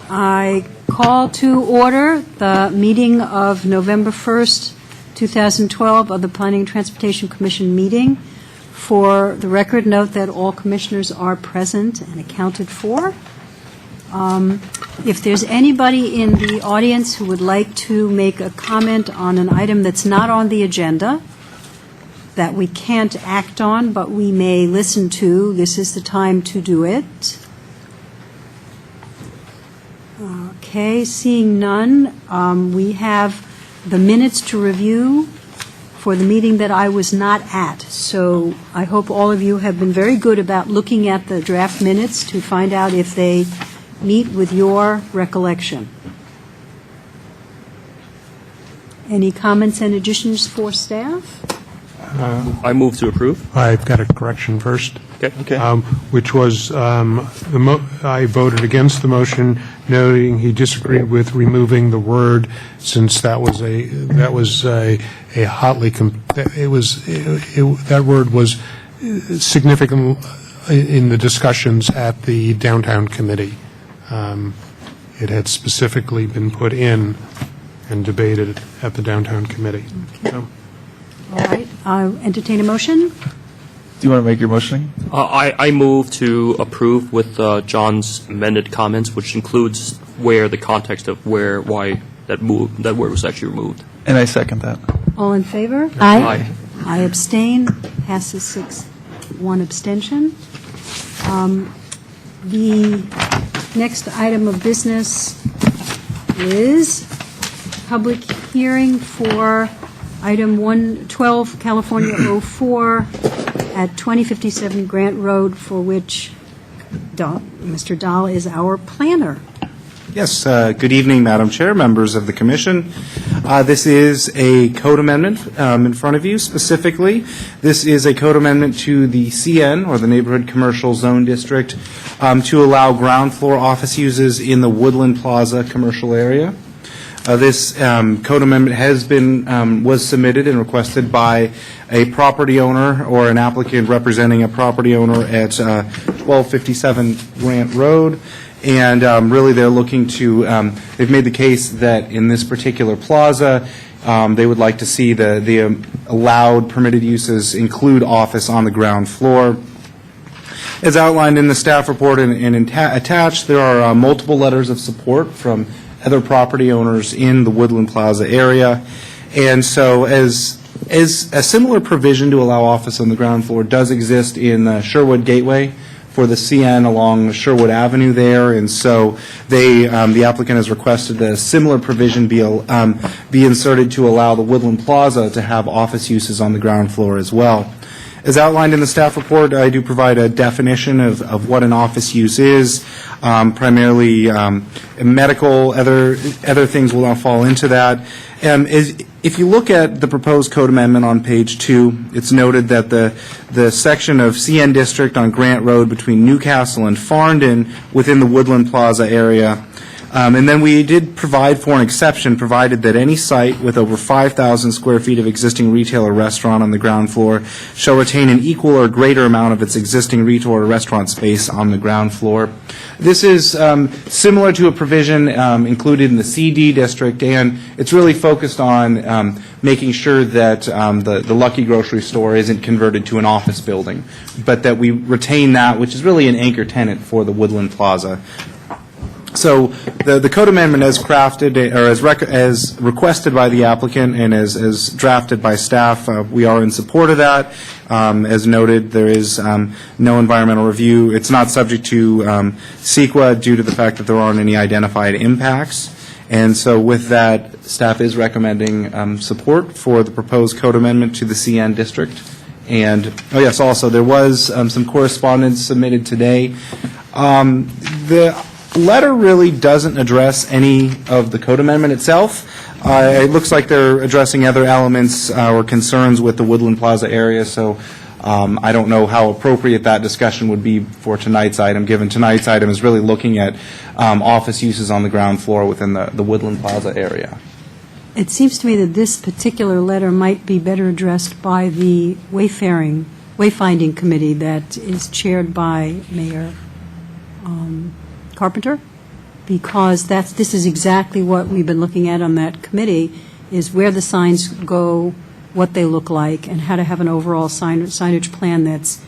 I call to order the meeting of November 1st, 2012 of the Planning and Transportation Commission meeting. For the record, note that all commissioners are present and accounted for. If there's anybody in the audience who would like to make a comment on an item that's not on the agenda, that we can't act on, but we may listen to, this is the time to do it. Okay, seeing none, we have the minutes to review for the meeting that I was not at. So I hope all of you have been very good about looking at the draft minutes to find out if they meet with your recollection. Any comments and additions for staff? I move to approve. I've got a correction first. Okay. Which was, I voted against the motion, noting he disagreed with removing the word, since that was a hotly, that word was significant in the discussions at the downtown committee. It had specifically been put in and debated at the downtown committee. Okay. So. All right, I'll entertain a motion. Do you want to make your motioning? I move to approve with John's amended comments, which includes where the context of why that word was actually removed. And I second that. All in favor? Aye. I abstain. Passes 6, 1 abstention. The next item of business is public hearing for item 112, California 04, at 2057 Grant Road, for which Mr. Dahl is our planner. Yes, good evening, Madam Chair, members of the Commission. This is a code amendment in front of you. Specifically, this is a code amendment to the CN, or the Neighborhood Commercial Zone District, to allow ground floor office uses in the Woodland Plaza commercial area. This code amendment was submitted and requested by a property owner or an applicant representing a property owner at 1257 Grant Road. And really they're looking to, they've made the case that in this particular plaza, they would like to see the allowed permitted uses include office on the ground floor. As outlined in the staff report and attached, there are multiple letters of support from other property owners in the Woodland Plaza area. And so as a similar provision to allow office on the ground floor does exist in Sherwood Gateway for the CN along Sherwood Avenue there. And so the applicant has requested a similar provision be inserted to allow the Woodland Plaza to have office uses on the ground floor as well. As outlined in the staff report, I do provide a definition of what an office use is. Primarily medical, other things will not fall into that. If you look at the proposed code amendment on page 2, it's noted that the section of CN District on Grant Road between Newcastle and Farndon within the Woodland Plaza area. And then we did provide for an exception, provided that any site with over 5,000 square feet of existing retail or restaurant on the ground floor shall retain an equal or greater amount of its existing retail or restaurant space on the ground floor. This is similar to a provision included in the CD district, and it's really focused on making sure that the Lucky Grocery Store isn't converted to an office building, but that we retain that, which is really an anchor tenant for the Woodland Plaza. So the code amendment as crafted or as requested by the applicant and as drafted by staff, we are in support of that. As noted, there is no environmental review. It's not subject to CEQA due to the fact that there aren't any identified impacts. And so with that, staff is recommending support for the proposed code amendment to the CN district. And, oh yes, also there was some correspondence submitted today. The letter really doesn't address any of the code amendment itself. It looks like they're addressing other elements or concerns with the Woodland Plaza area, so I don't know how appropriate that discussion would be for tonight's item, given tonight's item is really looking at office uses on the ground floor within the Woodland Plaza area. It seems to me that this particular letter might be better addressed by the wayfinding committee that is chaired by Mayor Carpenter. because this is exactly what we've been looking at on that committee, is where the signs go, what they look like, and how to have an overall signage plan that's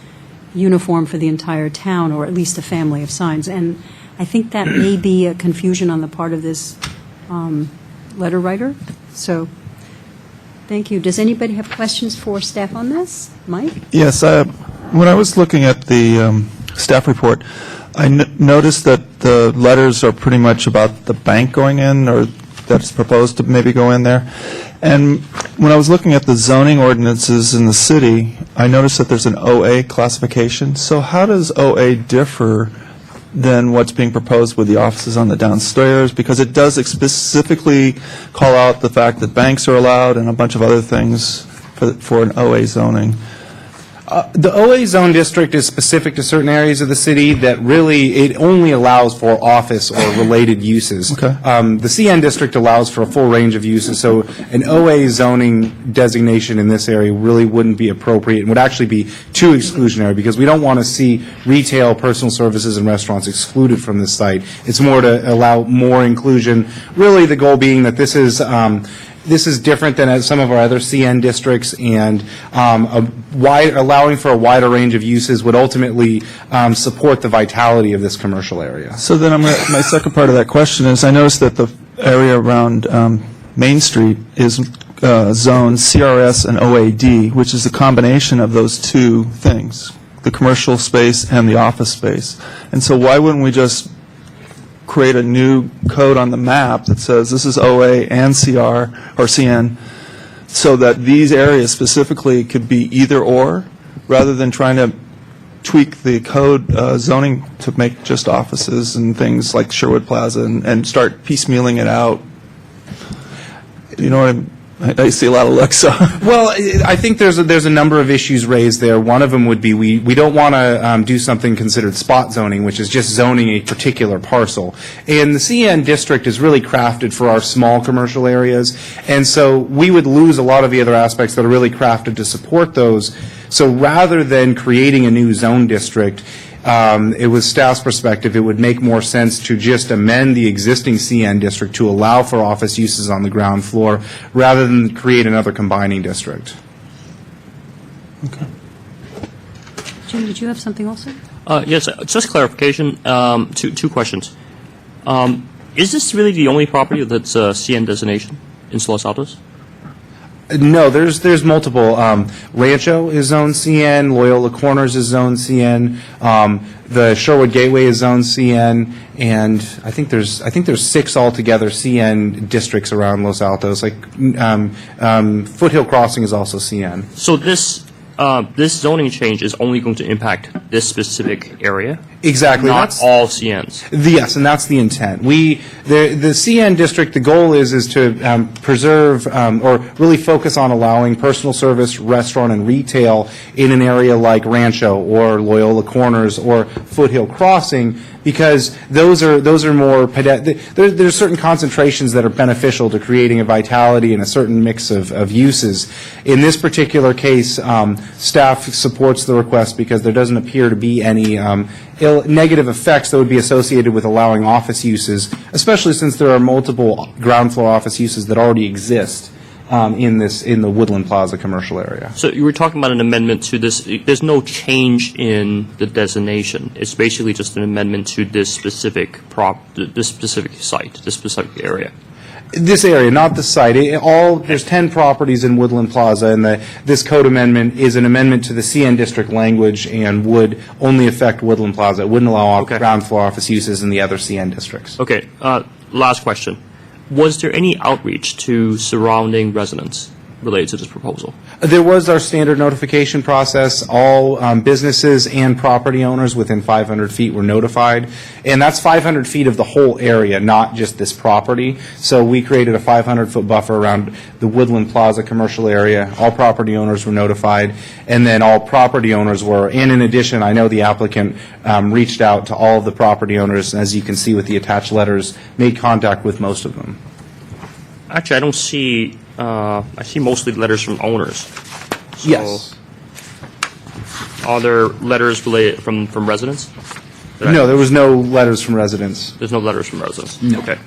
uniform for the entire town, or at least a family of signs. And I think that may be a confusion on the part of this letter writer. So, thank you. Does anybody have questions for staff on this? Mike? Yes, when I was looking at the staff report, I noticed that the letters are pretty much about the bank going in, or that's proposed to maybe go in there. And when I was looking at the zoning ordinances in the city, I noticed that there's an OA classification. So how does OA differ than what's being proposed with the offices on the downstairs? Because it does specifically call out the fact that banks are allowed and a bunch of other things for an OA zoning. The OA zone district is specific to certain areas of the city that really, it only allows for office or related uses. Okay. The CN district allows for a full range of uses, so an OA zoning designation in this area really wouldn't be appropriate and would actually be too exclusionary, because we don't want to see retail, personal services, and restaurants excluded from this site. It's more to allow more inclusion. Really, the goal being that this is different than some of our other CN districts, and allowing for a wider range of uses would ultimately support the vitality of this commercial area. So then my second part of that question is, I noticed that the area around Main Street is zoned CRS and OAD, which is a combination of those two things, the commercial space and the office space. And so why wouldn't we just create a new code on the map that says this is OA and CR or CN, so that these areas specifically could be either or, rather than trying to tweak the code zoning to make just offices and things like Sherwood Plaza and start piecemealing it out. You know what I see a lot of looks. Well, I think there's a number of issues raised there. One of them would be we don't want to do something considered spot zoning, which is just zoning a particular parcel. And the CN district is really crafted for our small commercial areas, and so we would lose a lot of the other aspects that are really crafted to support those. So rather than creating a new zone district, it was staff's perspective, it would make more sense to just amend the existing CN district to allow for office uses on the ground floor, rather than create another combining district. Jim, did you have something also? Yes, just clarification, two questions. Is this really the only property that's a CN designation in Los Altos? No, there's multiple. Rancho is zoned CN, Loyola Corners is zoned CN, the Sherwood Gateway is zoned CN, and I think there's 6 altogether CN districts around Los Altos. Like Foothill Crossing is also CN. So this zoning change is only going to impact this specific area? Exactly. Not all CNs? Yes, and that's the intent. The CN district, the goal is to preserve or really focus on allowing personal service, restaurant, and retail in an area like Rancho or Loyola Corners or Foothill Crossing, because those are more there's certain concentrations that are beneficial to creating a vitality and a certain mix of uses. In this particular case, staff supports the request because there doesn't appear to be any negative effects that would be associated with allowing office uses, especially since there are multiple ground floor office uses that already exist in the Woodland Plaza commercial area. So you were talking about an amendment to this. There's no change in the designation. It's basically just an amendment to this specific this specific site, this specific area. This area, not the site. There's 10 properties in Woodland Plaza, and this code amendment is an amendment to the CN district language and would only affect Woodland Plaza. It wouldn't allow ground floor office uses in the other CN districts. Okay. Last question. Was there any outreach to surrounding residents related to this proposal? There was our standard notification process. All businesses and property owners within 500 feet were notified, and that's 500 feet of the whole area, not just this property. So we created a 500-foot buffer around the Woodland Plaza commercial area. All property owners were notified, and then all property owners were, and in addition, I know the applicant reached out to all of the property owners, and as you can see with the attached letters, made contact with most of them. Actually, I don't see. I see mostly letters from owners. So Yes. Are there letters related from residents No, there was no letters from residents. There's no letters from residents? No. Okay.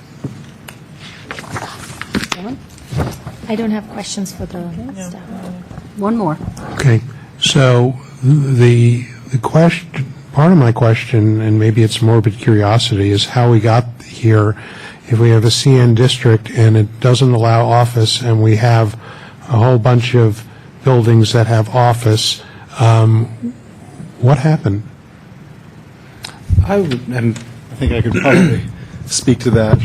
I don't have questions for the staff. One more. Okay, so the question, part of my question, and maybe it's morbid curiosity, is how we got here. If we have a CN district and it doesn't allow office, and we have a whole bunch of buildings that have office, what happened? I think I could probably speak to that.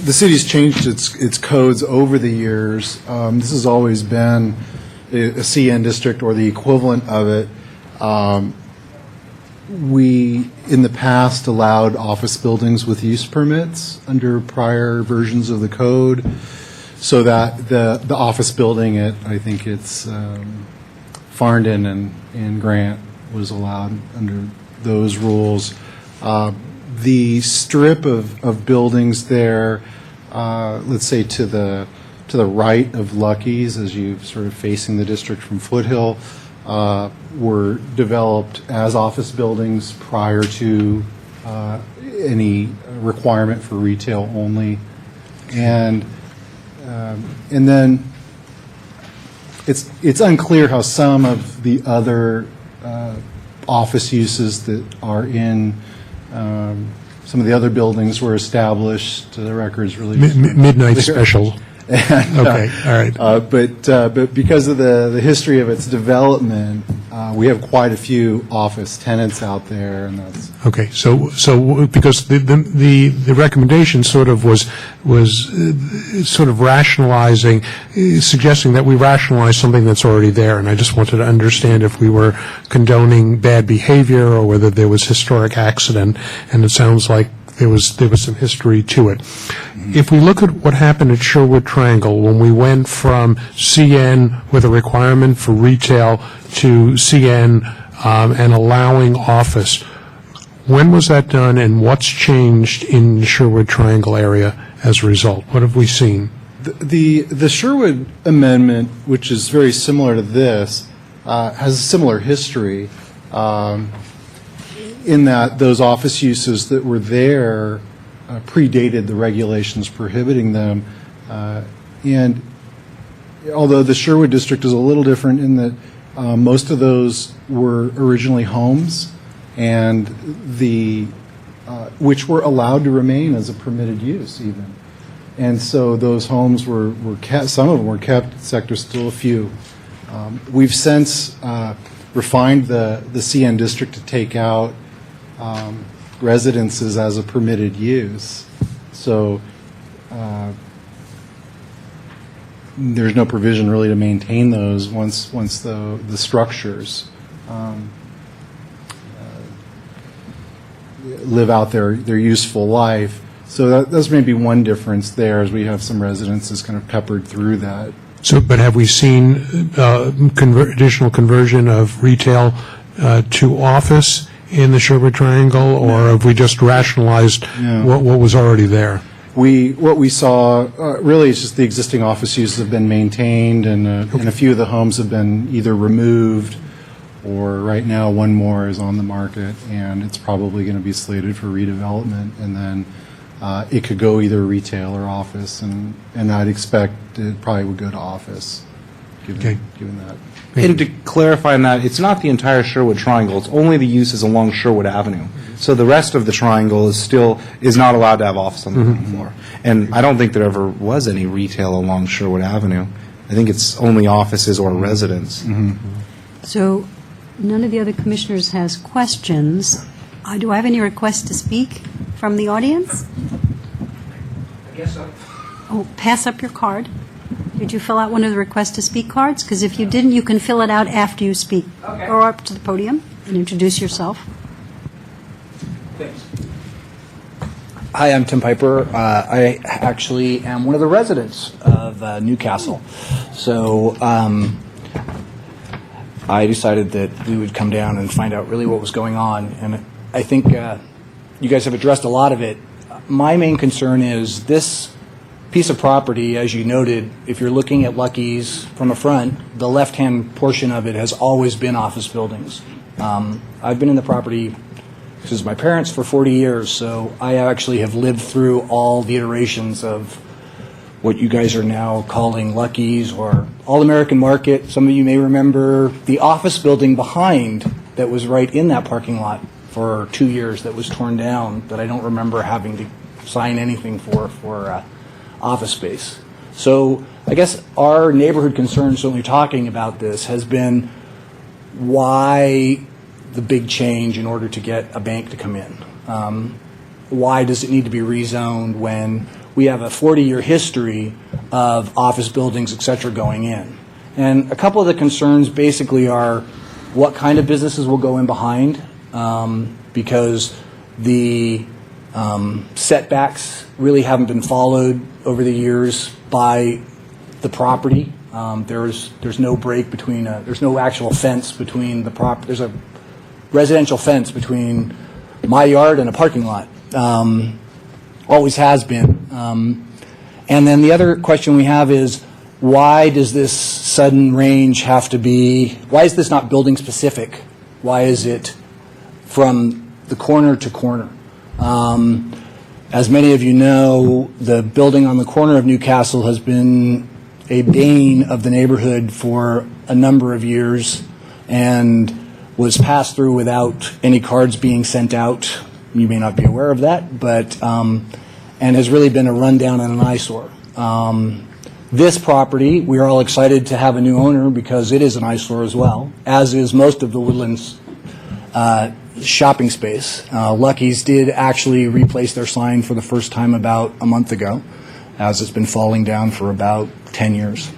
The city's changed its codes over the years. This has always been a CN district or the equivalent of it. We, in the past, allowed office buildings with use permits under prior versions of the code, so that the office building at, I think it's Farndon and Grant, was allowed under those rules. The strip of buildings there, let's say to the right of Lucky's, as you sort of facing the district from Foothill, were developed as office buildings prior to any requirement for retail only, and then it's unclear how some of the other office uses that are in some of the other buildings were established. The record's really Midnight special. Okay, all right. But because of the history of its development, we have quite a few office tenants out there, and that's Okay, so because the recommendation sort of was sort of rationalizing, suggesting that we rationalize something that's already there, and I just wanted to understand if we were condoning bad behavior or whether there was historic accident, and it sounds like there was some history to it. If we look at what happened at Sherwood Triangle when we went from CN with a requirement for retail to CN and allowing office, when was that done, and what's changed in the Sherwood Triangle area as a result? What have we seen? the Sherwood Amendment, which is very similar to this, has a similar history. In that those office uses that were there predated the regulations prohibiting them. And although the Sherwood District is a little different in that most of those were originally homes, and which were allowed to remain as a permitted use even. And so those homes were kept, some of them were kept, sector still a few. We've since refined the CN District to take out residences as a permitted use. So there's no provision really to maintain those once the structures live out their useful life. So that's maybe one difference there, as we have some residences kind of peppered through that. So, but have we seen additional conversion of retail to office in the Sherwood Triangle, or have we just rationalized what was already there? What we saw really is just the existing office uses have been maintained, and a few of the homes have been either removed, or right now one more is on the market, and it's probably going to be slated for redevelopment, and then it could go either retail or office, and I'd expect it probably would go to office, given that. And to clarify on that, it's not the entire Sherwood Triangle. It's only the uses along Sherwood Avenue. So the rest of the triangle is not allowed to have office on the ground floor. And I don't think there ever was any retail along Sherwood Avenue. I think it's only offices or residents. So none of the other commissioners has questions. Do I have any requests to speak from the audience? I guess so. Oh, pass up your card. Did you fill out one of the request to speak cards? Because if you didn't, you can fill it out after you speak. Okay. Go up to the podium and introduce yourself. Thanks. Hi, I'm Tim Piper. I actually am one of the residents of Newcastle. So I decided that we would come down and find out really what was going on. And I think you guys have addressed a lot of it. My main concern is this piece of property, as you noted, if you're looking at Lucky's from the front, the left-hand portion of it has always been office buildings. I've been in the property since my parents for 40 years, so I actually have lived through all the iterations of what you guys are now calling Lucky's or All-American Market. Some of you may remember the office building behind that was right in that parking lot for 2 years that was torn down that I don't remember having to sign anything for office space. So I guess our neighborhood concern, certainly talking about this, has been why the big change in order to get a bank to come in? Why does it need to be rezoned when we have a 40-year history of office buildings, et cetera, going in? And a couple of the concerns basically are what kind of businesses will go in behind, because the setbacks really haven't been followed over the years by the property. There's no break between, there's no actual fence between the property. There's a residential fence between my yard and a parking lot. Always has been. And then the other question we have is, why does this sudden range have to be, why is this not building specific? Why is it from the corner to corner? As many of you know, the building on the corner of Newcastle has been a bane of the neighborhood for a number of years and was passed through without any cards being sent out. You may not be aware of that, but and has really been a rundown and an eyesore. This property, we are all excited to have a new owner because it is an eyesore as well, as is most of the Woodlands shopping space. Lucky's did actually replace their sign for the first time about a month ago, as it's been falling down for about 10 years.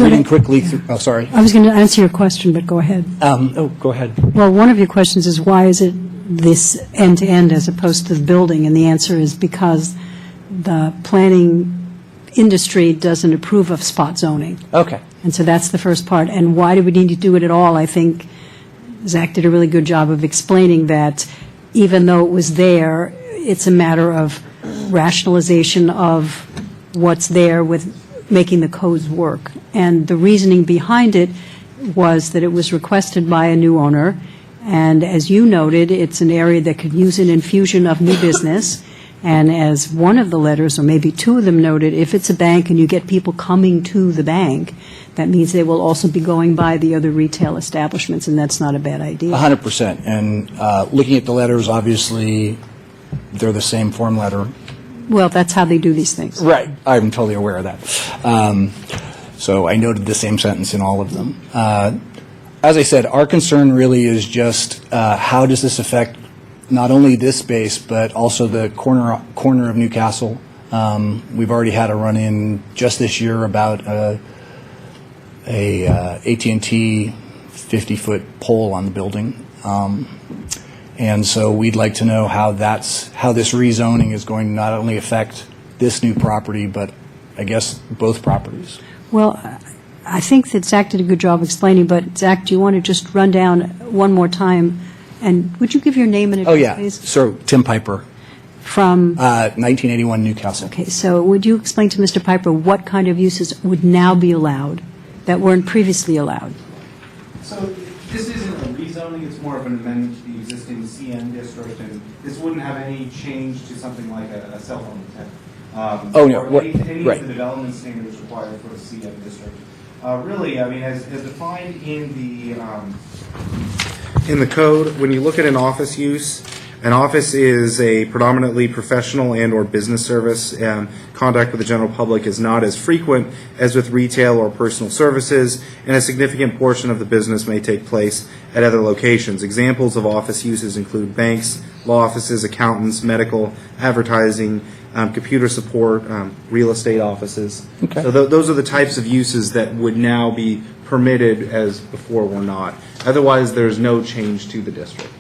Reading quickly through, oh, sorry. I was going to answer your question, but go ahead. Go ahead. Well, one of your questions is why is it this end-to-end as opposed to the building? And the answer is because the planning industry doesn't approve of spot zoning. Okay. And so that's the first part. And why do we need to do it at all? I think Zach did a really good job of explaining that even though it was there, it's a matter of rationalization of what's there with making the codes work. And the reasoning behind it was that it was requested by a new owner, and as you noted, it's an area that could use an infusion of new business. And as one of the letters, or maybe two of them noted, if it's a bank and you get people coming to the bank, that means they will also be going by the other retail establishments, and that's not a bad idea. 100%. And looking at the letters, obviously, they're the same form letter. Well, that's how they do these things. Right. I'm totally aware of that. So I noted the same sentence in all of them. As I said, our concern really is just how does this affect not only this space, but also the corner of Newcastle. We've already had a run-in just this year about a AT&T 50-foot pole on the building. And so we'd like to know how this rezoning is going to not only affect this new property, but I guess both properties. Well, I think that Zach did a good job explaining, but Zach, do you want to just run down one more time? And would you give your name and address, please? So Tim Piper, From, 1981 Newcastle. okay, so would you explain to Mr. Piper what kind of uses would now be allowed that weren't previously allowed? So this isn't a rezoning, it's more of an amendment to the existing CN district, and this wouldn't have any change to something like a cell phone tech. Oh, no, or any right. of the development standards required for a CN district. Really, I mean, as defined in the code, when you look at an office use, an office is a predominantly professional and or business service, and contact with the general public is not as frequent as with retail or personal services, and a significant portion of the business may take place at other locations. Examples of office uses include banks, law offices, accountants, medical, advertising, computer support, real estate offices. Okay. So those are the types of uses that would now be permitted as before were not. Otherwise, there's no change to the district.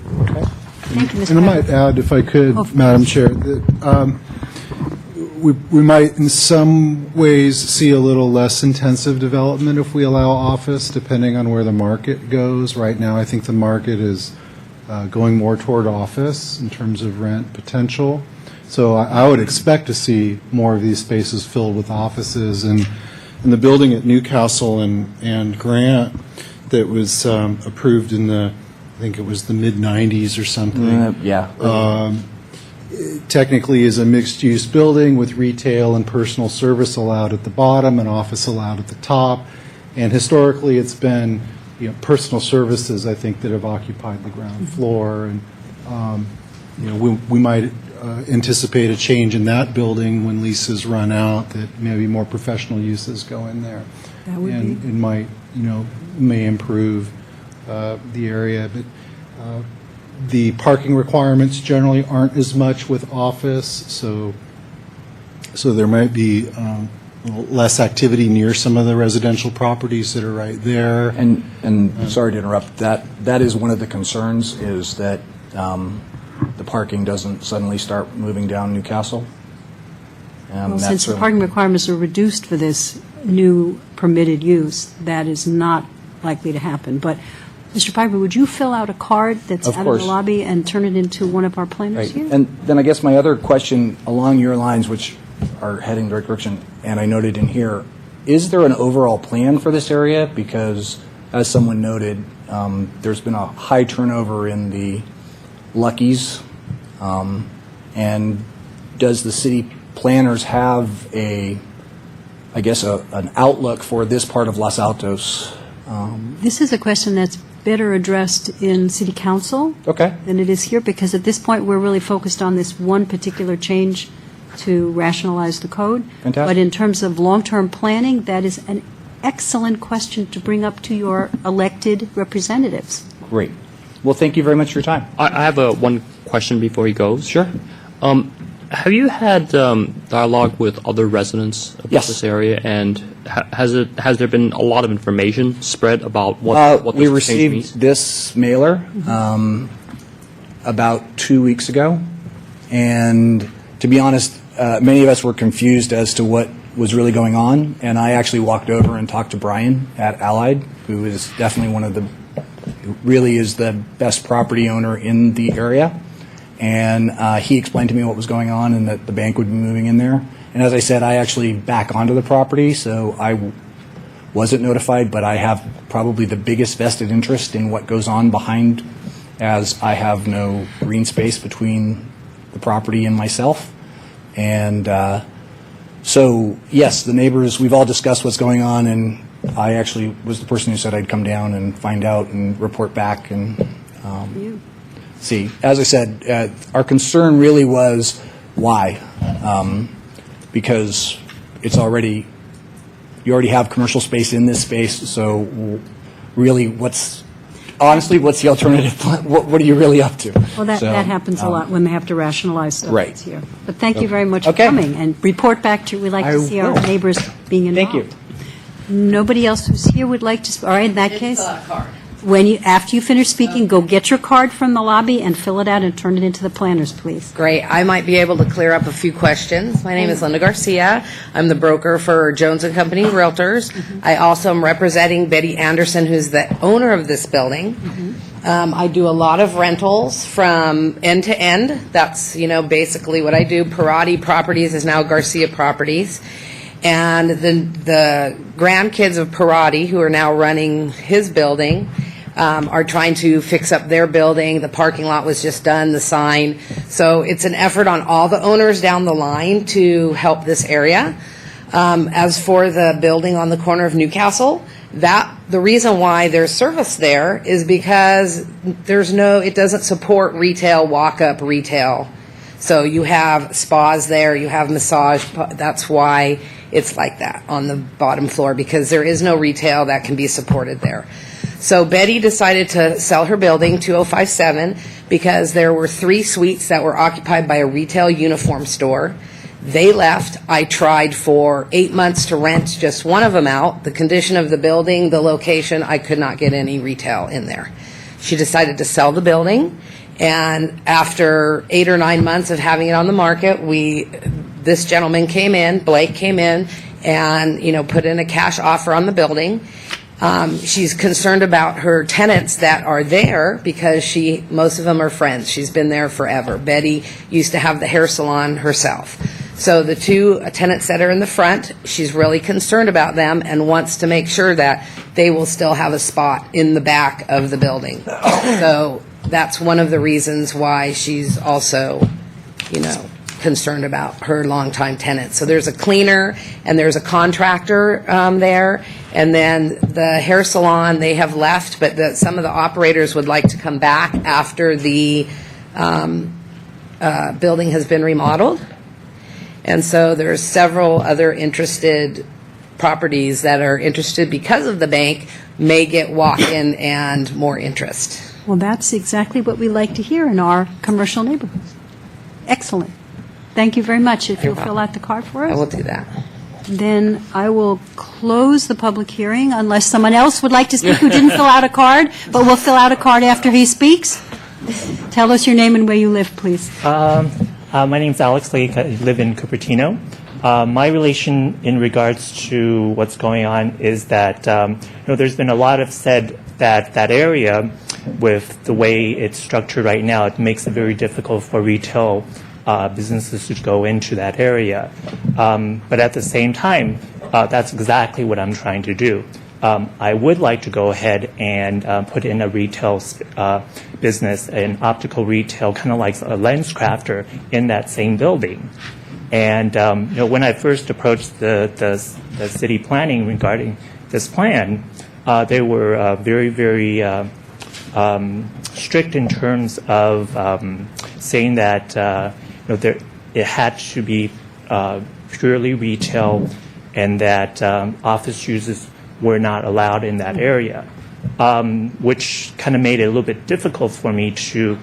Thank you, Mr. And I Piper. might add, if I could, Of Madam Chair, that we might in some ways see a little less intensive development if we allow office, depending on where the market goes. Right now, I think the market is going more toward office in terms of rent potential. So I would expect to see more of these spaces filled with offices. And in the building at Newcastle and Grant that was approved in the, I think it was the mid-'90s or something. Technically is a mixed-use building with retail and personal service allowed at the bottom and office allowed at the top. And historically, it's been, personal services, I think, that have occupied the ground floor. And, we might anticipate a change in that building when leases run out, that maybe more professional uses go in there. That would And be- it might, may improve the area. But the parking requirements generally aren't as much with office, so there might be a little less activity near some of the residential properties that are right there. And sorry to interrupt, that is one of the concerns, is that the parking doesn't suddenly start moving down Newcastle. Well, since the parking requirements are reduced for this new permitted use, that is not likely to happen. But, Mr. Piper, would you fill out a card that's Of out of course. the lobby and turn it into one of our planners Right. here? And then I guess my other question along your lines, which are heading the right direction, and I noted in here, is there an overall plan for this area? Because, as someone noted, there's been a high turnover in the Luckies, and does the city planners have an outlook for this part of Los Altos? This is a question that's better addressed in City Council Okay. than it is here, because at this point, we're really focused on this one particular change to rationalize the code. Fantastic. But in terms of long-term planning, that is an excellent question to bring up to your elected representatives. Great. Well, thank you very much for your time. I have one question before he goes. Sure. Have you had dialogue with other residents of Yes. this area, and has there been a lot of information spread about what We this change means? received this mailer about 2 weeks ago, and to be honest, many of us were confused as to what was really going on, and I actually walked over and talked to Brian at Allied, who is definitely who really is the best property owner in the area, and he explained to me what was going on and that the bank would be moving in there. And as I said, I actually back onto the property, so I wasn't notified, but I have probably the biggest vested interest in what goes on behind, as I have no green space between the property and myself. And so, yes, the neighbors, we've all discussed what's going on, and I actually was the person who said I'd come down and find out and report back and see. As I said, our concern really was why. Because it's already, you already have commercial space in this space, so really honestly, what's the alternative plan? What are you really up to? Well, that So, happens a lot when they have to rationalize stuff Right. that's here. But thank you very much for Okay. coming, and report back to, we like to I see our will. neighbors being involved. Thank you. Nobody else who's here would like to, all right, in that case, after you finish speaking, go get your card from the lobby and fill it out and turn it into the planners, please. Great. I might be able to clear up a few questions. My name is Linda Garcia. I'm the broker for Jones & Company Realtors. I also am representing Betty Anderson, who's the owner of this building. I do a lot of rentals from end to end. That's, basically what I do. Parati Properties is now Garcia Properties. And the grandkids of Parati, who are now running his building, are trying to fix up their building. The parking lot was just done, the sign. So it's an effort on all the owners down the line to help this area. As for the building on the corner of Newcastle, the reason why there's service there is because it doesn't support retail, walk-up retail. So you have spas there, you have massage, that's why it's like that on the bottom floor, because there is no retail that can be supported there. So Betty decided to sell her building, 2057, because there were 3 suites that were occupied by a retail uniform store. They left. I tried for 8 months to rent just one of them out. The condition of the building, the location, I could not get any retail in there. She decided to sell the building, and after 8 or 9 months of having it on the market, this gentleman came in, Blake came in, and put in a cash offer on the building. She's concerned about her tenants that are there because most of them are friends. She's been there forever. Betty used to have the hair salon herself. So the two tenants that are in the front, she's really concerned about them and wants to make sure that they will still have a spot in the back of the building. So that's one of the reasons why she's also, concerned about her longtime tenants. So there's a cleaner and there's a contractor there, and then the hair salon, they have left, but some of the operators would like to come back after the building has been remodeled. And so there's several other interested properties that are interested because of the bank may get walk-in and more interest. Well, that's exactly what we like to hear in our commercial neighborhoods. Excellent. Thank you very much. If you'll fill out the card for us. I will do that. Then I will close the public hearing unless someone else would like to speak who didn't fill out a card, but will fill out a card after he speaks. Tell us your name and where you live, please. My name's Alex Lake. I live in Cupertino. My relation in regards to what's going on is that there's been a lot of said that that area, with the way it's structured right now, it makes it very difficult for retail businesses to go into that area. But at the same time, that's exactly what I'm trying to do. I would like to go ahead and put in a retail business, an optical retail, kind of like a lens crafter in that same building. And when I first approached the city planning regarding this plan, they were very, very strict in terms of saying that it had to be purely retail, and that office uses were not allowed in that area, which kind of made it a little bit difficult for me to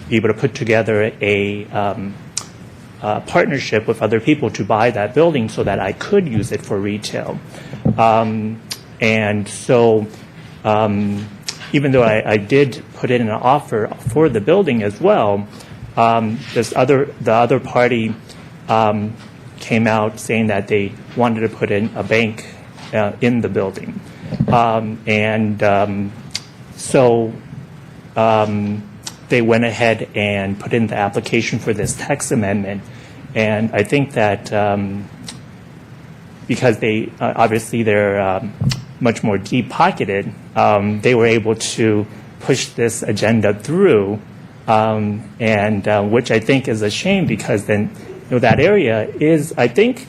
be able to put together a partnership with other people to buy that building so that I could use it for retail. And so even though I did put in an offer for the building as well, the other party came out saying that they wanted to put in a bank in the building. So they went ahead and put in the application for this text amendment. And I think that because they obviously they're much more deep-pocketed, they were able to push this agenda through, and which I think is a shame, because then that area is, I think,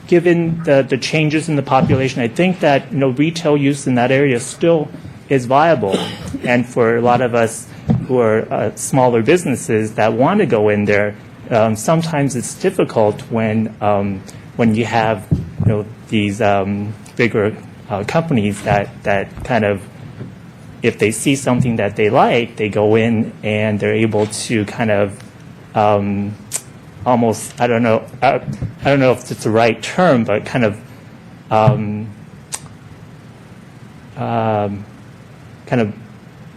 given the changes in the population, I think that retail use in that area still is viable. And for a lot of us who are smaller businesses that want to go in there, sometimes it's difficult when you have these bigger companies that kind of, if they see something that they like, they go in and they're able to kind of almost, I don't know if it's the right term, but kind of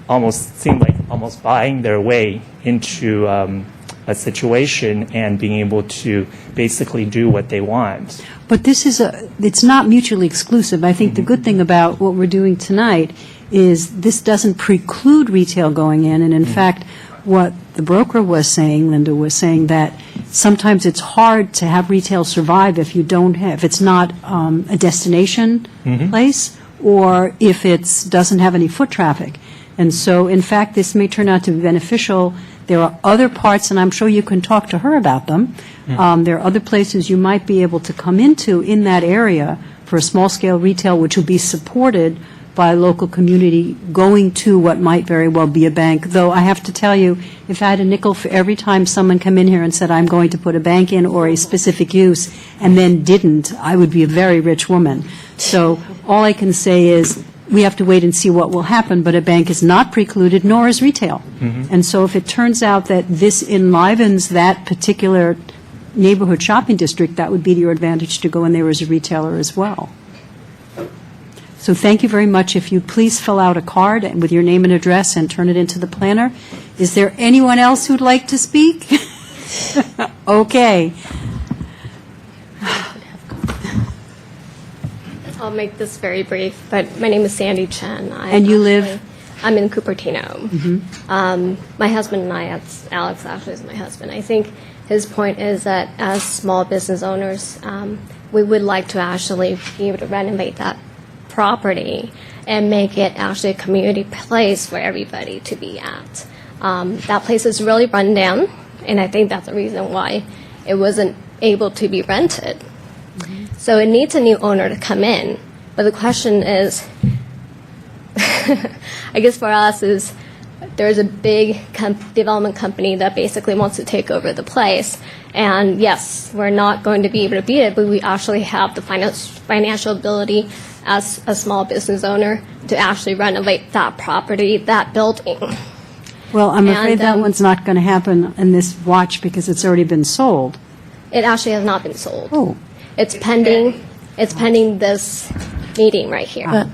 almost seem like almost buying their way into a situation and being able to basically do what they want. But it's not mutually exclusive. I think the good thing about what we're doing tonight is this doesn't preclude retail going in, and in fact, what the broker was saying, Linda, was saying that sometimes it's hard to have retail survive if it's not a destination place, or if it doesn't have any foot traffic. And so, in fact, this may turn out to be beneficial. There are other parts, and I'm sure you can talk to her about them. There are other places you might be able to come into in that area for a small-scale retail, which will be supported by a local community going to what might very well be a bank. Though I have to tell you, if I had a nickel for every time someone come in here and said, I'm going to put a bank in or a specific use, and then didn't, I would be a very rich woman. So all I can say is, we have to wait and see what will happen, but a bank is not precluded, nor is retail. And so if it turns out that this enlivens that particular neighborhood shopping district, that would be to your advantage to go in there as a retailer as well. So thank you very much. If you'd please fill out a card with your name and address and turn it into the planner. Is there anyone else who'd like to speak? Okay. I'll make this very brief, but my name is Sandy Chen. And you live? I'm in Cupertino. My husband and I, Alex actually is my husband. I think his point is that as small business owners, we would like to actually be able to renovate that property and make it actually a community place for everybody to be at. That place is really run down, and I think that's the reason why it wasn't able to be rented. So it needs a new owner to come in. But the question is, I guess for us is, there's a big development company that basically wants to take over the place. And yes, we're not going to be able to beat it, but we actually have the financial ability as a small business owner to actually renovate that property, that building. Well, I'm afraid And, that one's not going to happen in this watch because it's already been sold. It actually has not been sold. Oh. It's pending this meeting right here.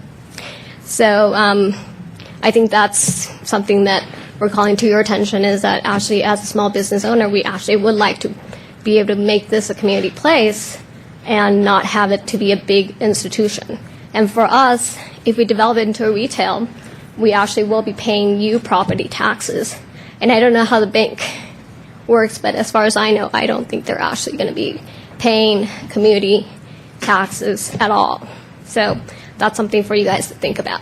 So I think that's something that we're calling to your attention, is that actually as a small business owner, we actually would like to be able to make this a community place and not have it to be a big institution. And for us, if we develop it into a retail, we actually will be paying you property taxes. And I don't know how the bank works, but as far as I know, I don't think they're actually going to be paying community taxes at all. So that's something for you guys to think about.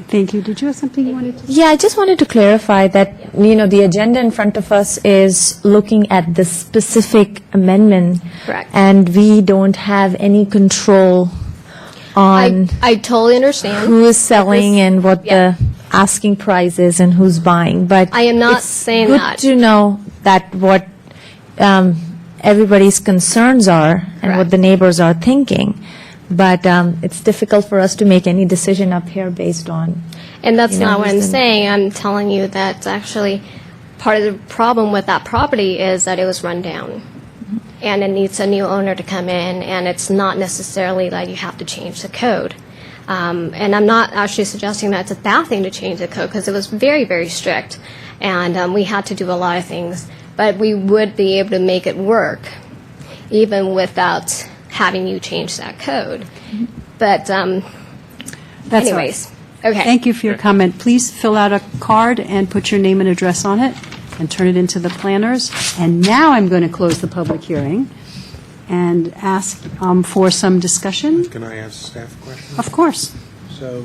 Thank you. Did you have something you wanted to say? Yeah, I just wanted to clarify that, the agenda in front of us is looking at the specific amendment. Correct. And we don't have any control on I totally understand. who is selling This- and what yeah. the asking price is and who's buying. But I am not it's saying good that. to know that what everybody's concerns are and what Correct. the neighbors are thinking. But it's difficult for us to make any decision up here based on. And that's not what I'm listen. saying. I'm telling you that actually part of the problem with that property is that it was run down. And it needs a new owner to come in, and it's not necessarily that you have to change the code. And I'm not actually suggesting that it's a bad thing to change the code, because it was very, very strict. And we had to do a lot of things. But we would be able to make it work, even without having you change that code. But That's all right. anyways, okay. Thank you for your comment. Please fill out a card and put your name and address on it and turn it into the planners. And now I'm going to close the public hearing and ask for some discussion. Can I ask staff a question? Of course. So,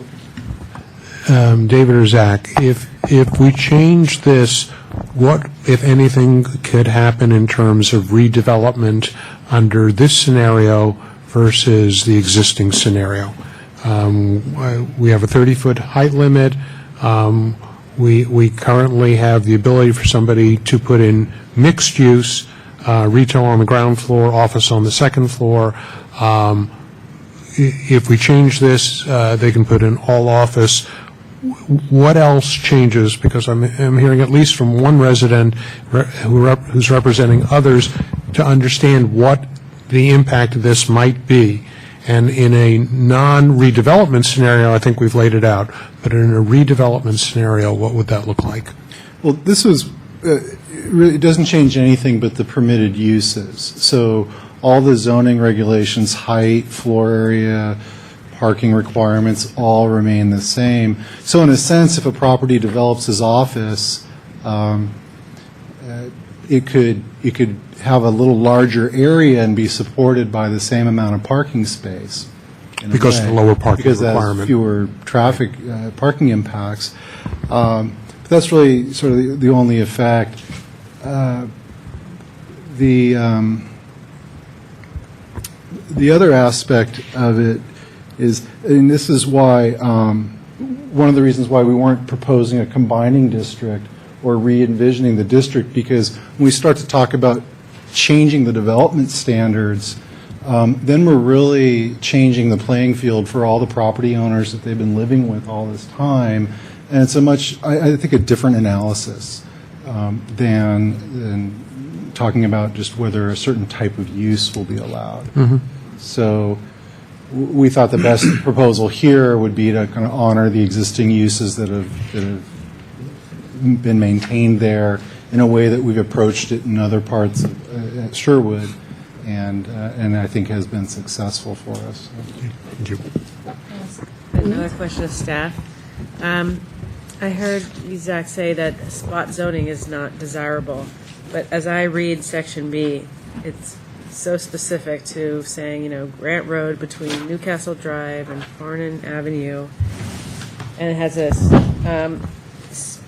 David or Zach, if we change this, what, if anything, could happen in terms of redevelopment under this scenario versus the existing scenario? We have a 30-foot height limit. We currently have the ability for somebody to put in mixed use, retail on the ground floor, office on the second floor. If we change this, they can put in all office. What else changes? Because I'm hearing at least from one resident who's representing others to understand what the impact of this might be. And in a non-redevelopment scenario, I think we've laid it out. But in a redevelopment scenario, what would that look like? Well, this was, it doesn't change anything but the permitted uses. So all the zoning regulations, height, floor area, parking requirements, all remain the same. So in a sense, if a property develops as office, it could have a little larger area and be supported by the same amount of parking space. in a Because of the way, lower parking because it has requirement. fewer traffic, parking impacts. But that's really sort of the only effect. The other aspect of it is, and this is why, one of the reasons why we weren't proposing a combining district or re-envisioning the district, because when we start to talk about changing the development standards, then we're really changing the playing field for all the property owners that they've been living with all this time. And it's a much, I think, a different analysis than talking about just whether a certain type of use will be allowed. So we thought the best proposal here would be to kind of honor the existing uses that have been maintained there in a way that we've approached it in other parts of Sherwood, and I think has been successful for us. Thank you. Another question of staff. I heard you, Zach, say that spot zoning is not desirable, but as I read Section B, it's so specific to saying, Grant Road between Newcastle Drive and Farnan Avenue, and it has this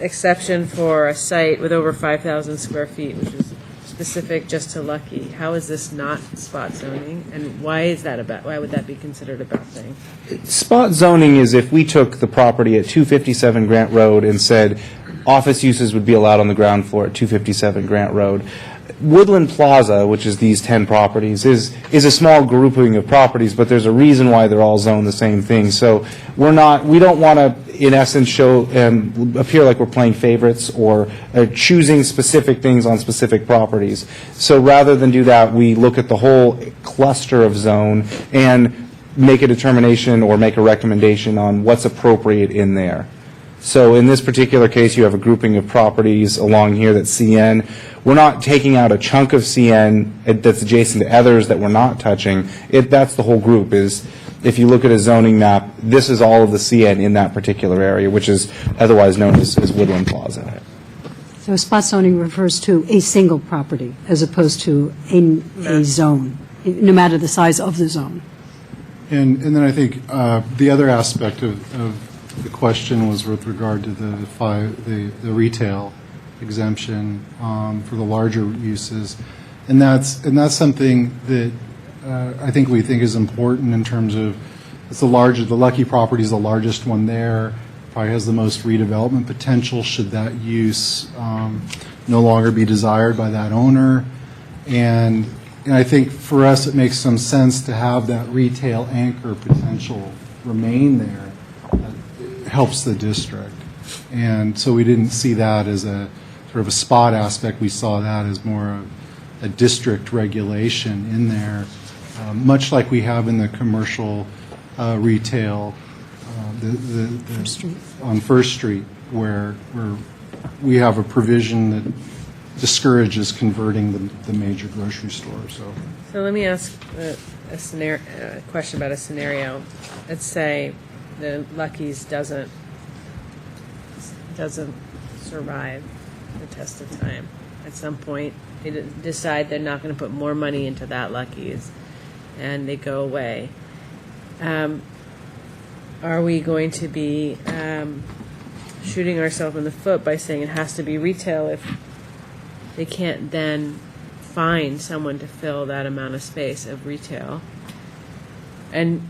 exception for a site with over 5,000 square feet, which is specific just to Lucky. How is this not spot zoning, and why would that be considered a bad thing? Spot zoning is if we took the property at 257 Grant Road and said office uses would be allowed on the ground floor at 257 Grant Road. Woodland Plaza, which is these 10 properties, is a small grouping of properties, but there's a reason why they're all zoned the same thing. So we don't want to, in essence, appear like we're playing favorites or choosing specific things on specific properties. So rather than do that, we look at the whole cluster of zone and make a determination or make a recommendation on what's appropriate in there. So in this particular case, you have a grouping of properties along here that's CN. We're not taking out a chunk of CN that's adjacent to others that we're not touching. That's the whole group. Is if you look at a zoning map, this is all of the CN in that particular area, which is otherwise known as Woodland Plaza. So spot zoning refers to a single property as opposed to a zone, no matter the size of the zone. And then I think the other aspect of the question was with regard to the retail exemption for the larger uses, and that's something that I think we think is important in terms of it's the Lucky property is the largest one there, probably has the most redevelopment potential should that use no longer be desired by that owner, and I think for us it makes some sense to have that retail anchor potential remain there. It helps the district, and so we didn't see that as a sort of a spot aspect. We saw that as more of a district regulation in there, much like we have in the commercial retail on First Street, where we have a provision that discourages converting the major grocery store. So let me ask a question about a scenario. Let's say the Lucky's doesn't survive the test of time. At some point, they decide they're not going to put more money into that Lucky's, and they go away. Are we going to be shooting ourselves in the foot by saying it has to be retail if they can't then find someone to fill that amount of space of retail? And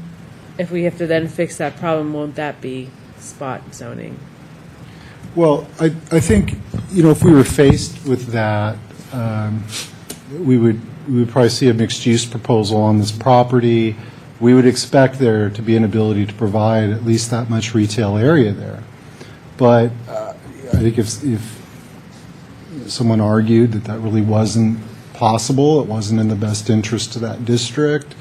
if we have to then fix that problem, won't that be spot zoning? Well, I think, if we were faced with that, we would probably see a mixed-use proposal on this property. We would expect there to be an ability to provide at least that much retail area there. But I think if someone argued that really wasn't possible, it wasn't in the best interest of that district,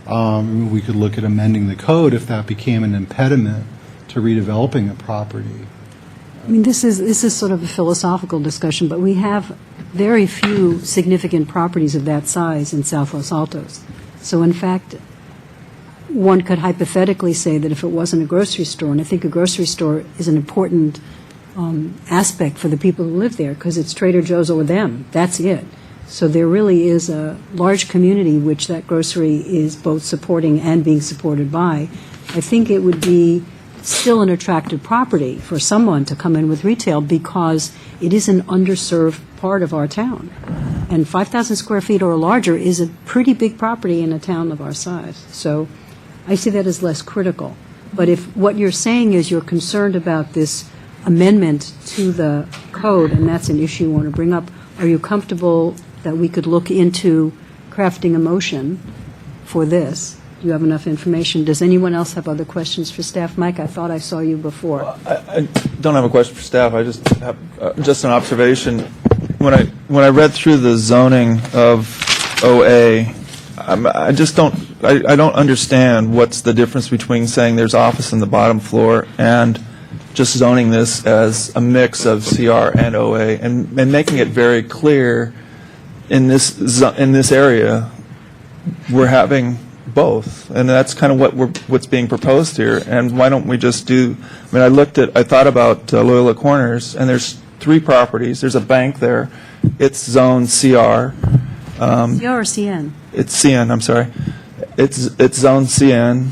we could look at amending the code if that became an impediment to redeveloping a property. I mean, this is sort of a philosophical discussion, but we have very few significant properties of that size in South Los Altos. So, in fact, one could hypothetically say that if it wasn't a grocery store, and I think a grocery store is an important aspect for the people who live there because it's Trader Joe's or them. That's it. So there really is a large community which that grocery is both supporting and being supported by. I think it would be still an attractive property for someone to come in with retail because it is an underserved part of our town. And 5,000 square feet or larger is a pretty big property in a town of our size. So I see that as less critical. But if what you're saying is you're concerned about this amendment to the code, and that's an issue you want to bring up, are you comfortable that we could look into crafting a motion for this? Do you have enough information? Does anyone else have other questions for staff? Mike, I thought I saw you before. I don't have a question for staff. I just have just an observation. When I read through the zoning of OA, I don't understand what's the difference between saying there's office on the bottom floor and just zoning this as a mix of CR and OA and making it very clear in this area we're having both, and that's kind of what's being proposed here. And why don't we just do? I mean, I thought about Loyola Corners, and there's 3 properties. There's a bank there. It's zone CR. CR or CN? It's CN. I'm sorry. It's zone CN,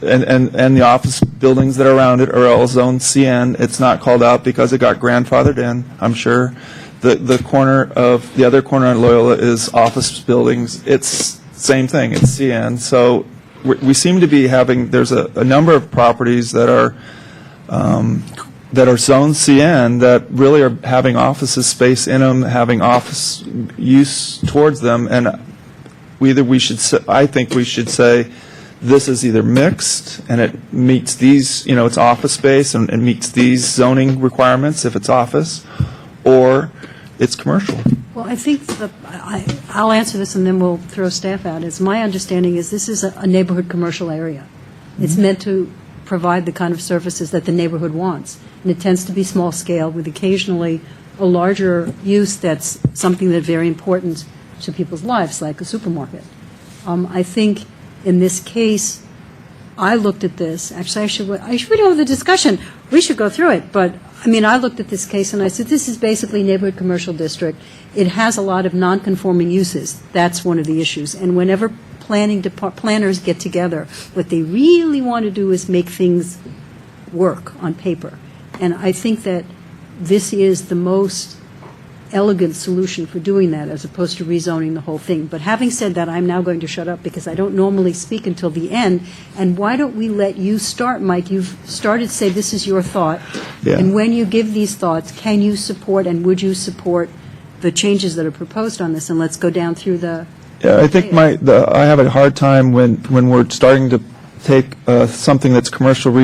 and the office buildings that are around it are all zone CN. It's not called out because it got grandfathered in, I'm sure. The other corner on Loyola is office buildings. It's same thing. It's CN. So we seem to be having. There's a number of properties that are zone CN that really are having offices space in them, having office use towards them, and I think we should say this is either mixed and it meets these, it's office space and it meets these zoning requirements if it's office, or it's commercial. Well, I think I'll answer this and then we'll throw staff out. My understanding is this is a neighborhood commercial area. It's meant to provide the kind of services that the neighborhood wants. And it tends to be small scale with occasionally a larger use that's something that's very important to people's lives, like a supermarket. I think in this case, I looked at this. Actually, I should have the discussion. We should go through it. But, I looked at this case and I said, this is basically neighborhood commercial district. It has a lot of non-conforming uses. That's one of the issues. And whenever planners get together, what they really want to do is make things work on paper. And I think that this is the most elegant solution for doing that as opposed to rezoning the whole thing. But having said that, I'm now going to shut up because I don't normally speak until the end. And why don't we let you start, Mike? You've started to say this is your thought. Yeah. And when you give these thoughts, can you support and would you support the changes that are proposed on this? And let's go down through the... Yeah, I think I have a hard time when we're starting to take something that's commercial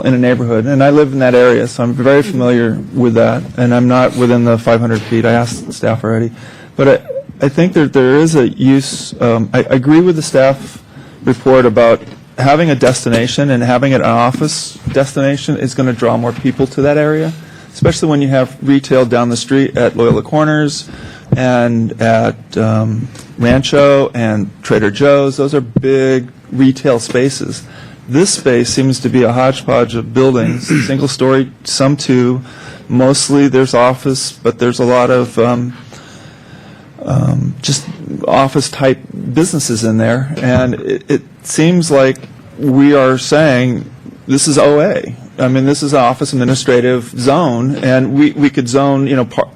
in a neighborhood, and I live in that area, so I'm very familiar with that, and I'm not within the 500 feet. I asked the staff already. But I think that there is a use, I agree with the staff report about having a destination and having it an office destination is going to draw more people to that area, especially when you have retail down the street at Loyola Corners and at Rancho and Trader Joe's. Those are big retail spaces. This space seems to be a hodgepodge of buildings, single-story, some two. Mostly there's office, but there's a lot of just office-type businesses in there. And it seems like we are saying this is OA. This is an office administrative zone, and we could zone,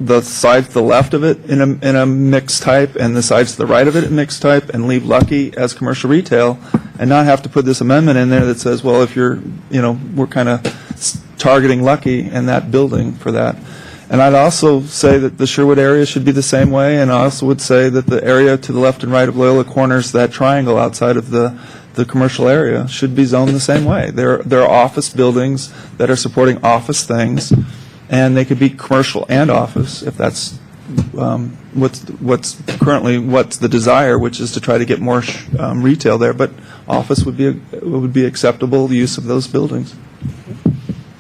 the sides to the left of it in a mixed type, and the sides to the right of it in mixed type, and leave Lucky as commercial retail, and not have to put this amendment in there that says, well, if you're, we're kind of targeting Lucky and that building for that. And I'd also say that the Sherwood area should be the same way, and I also would say that the area to the left and right of Loyola Corners, that triangle outside of the commercial area, should be zoned the same way. There are office buildings that are supporting office things, and they could be commercial and office if that's what's the desire, which is to try to get more retail there. But office would be acceptable use of those buildings.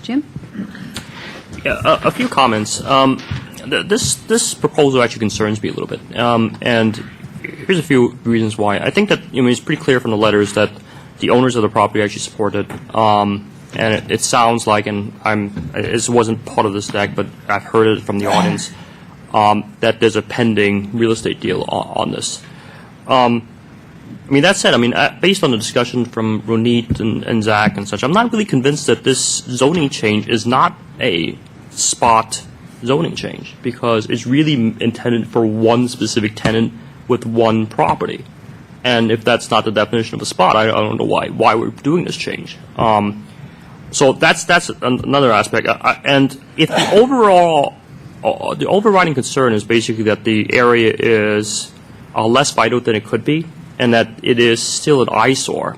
Jim? Yeah, a few comments. This proposal actually concerns me a little bit, and here's a few reasons why. I think that it's pretty clear from the letters that the owners of the property actually support it, and it sounds like, and it wasn't part of this deck, but I've heard it from the audience, that there's a pending real estate deal on this. That said, based on the discussion from Ronit and Zach and such, I'm not really convinced that this zoning change is not a spot zoning change, because it's really intended for one specific tenant with one property. And if that's not the definition of a spot, I don't know why we're doing this change. So that's another aspect. And if the overriding concern is basically that the area is less vital than it could be, and that it is still an eyesore,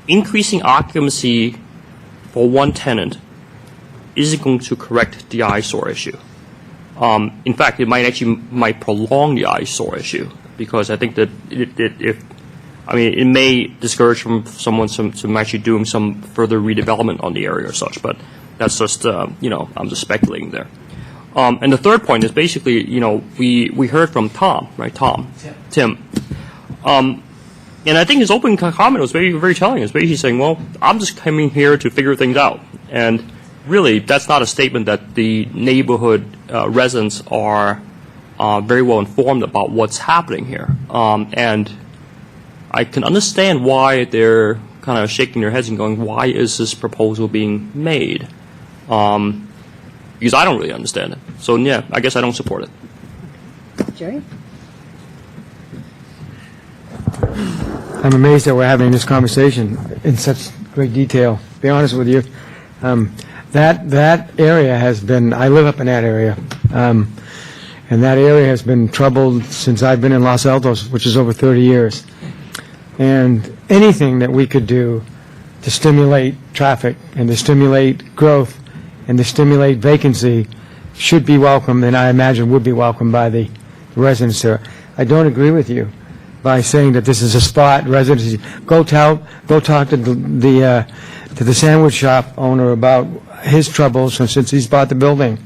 increasing occupancy for one tenant isn't going to correct the eyesore issue. In fact, it might prolong the eyesore issue, because I think that it may discourage from someone from actually doing some further redevelopment on the area or such. But that's just I'm just speculating there. And the third point is basically we heard from Tom, right? Tim. And I think his open comment was very, very telling. It's basically saying, well, I'm just coming here to figure things out. And really, that's not a statement that the neighborhood residents are very well informed about what's happening here. And I can understand why they're kind of shaking their heads and going, why is this proposal being made? Because I don't really understand it. So, yeah, I guess I don't support it. Jerry? I'm amazed that we're having this conversation in such great detail. To be honest with you, that area has been, I live up in that area, and that area has been troubled since I've been in Los Altos, which is over 30 years. And anything that we could do to stimulate traffic and to stimulate growth and to stimulate vacancy should be welcomed, and I imagine would be welcomed by the residents there. I don't agree with you by saying that this is a spot residency. Go talk to the sandwich shop owner about his troubles since he's bought the building,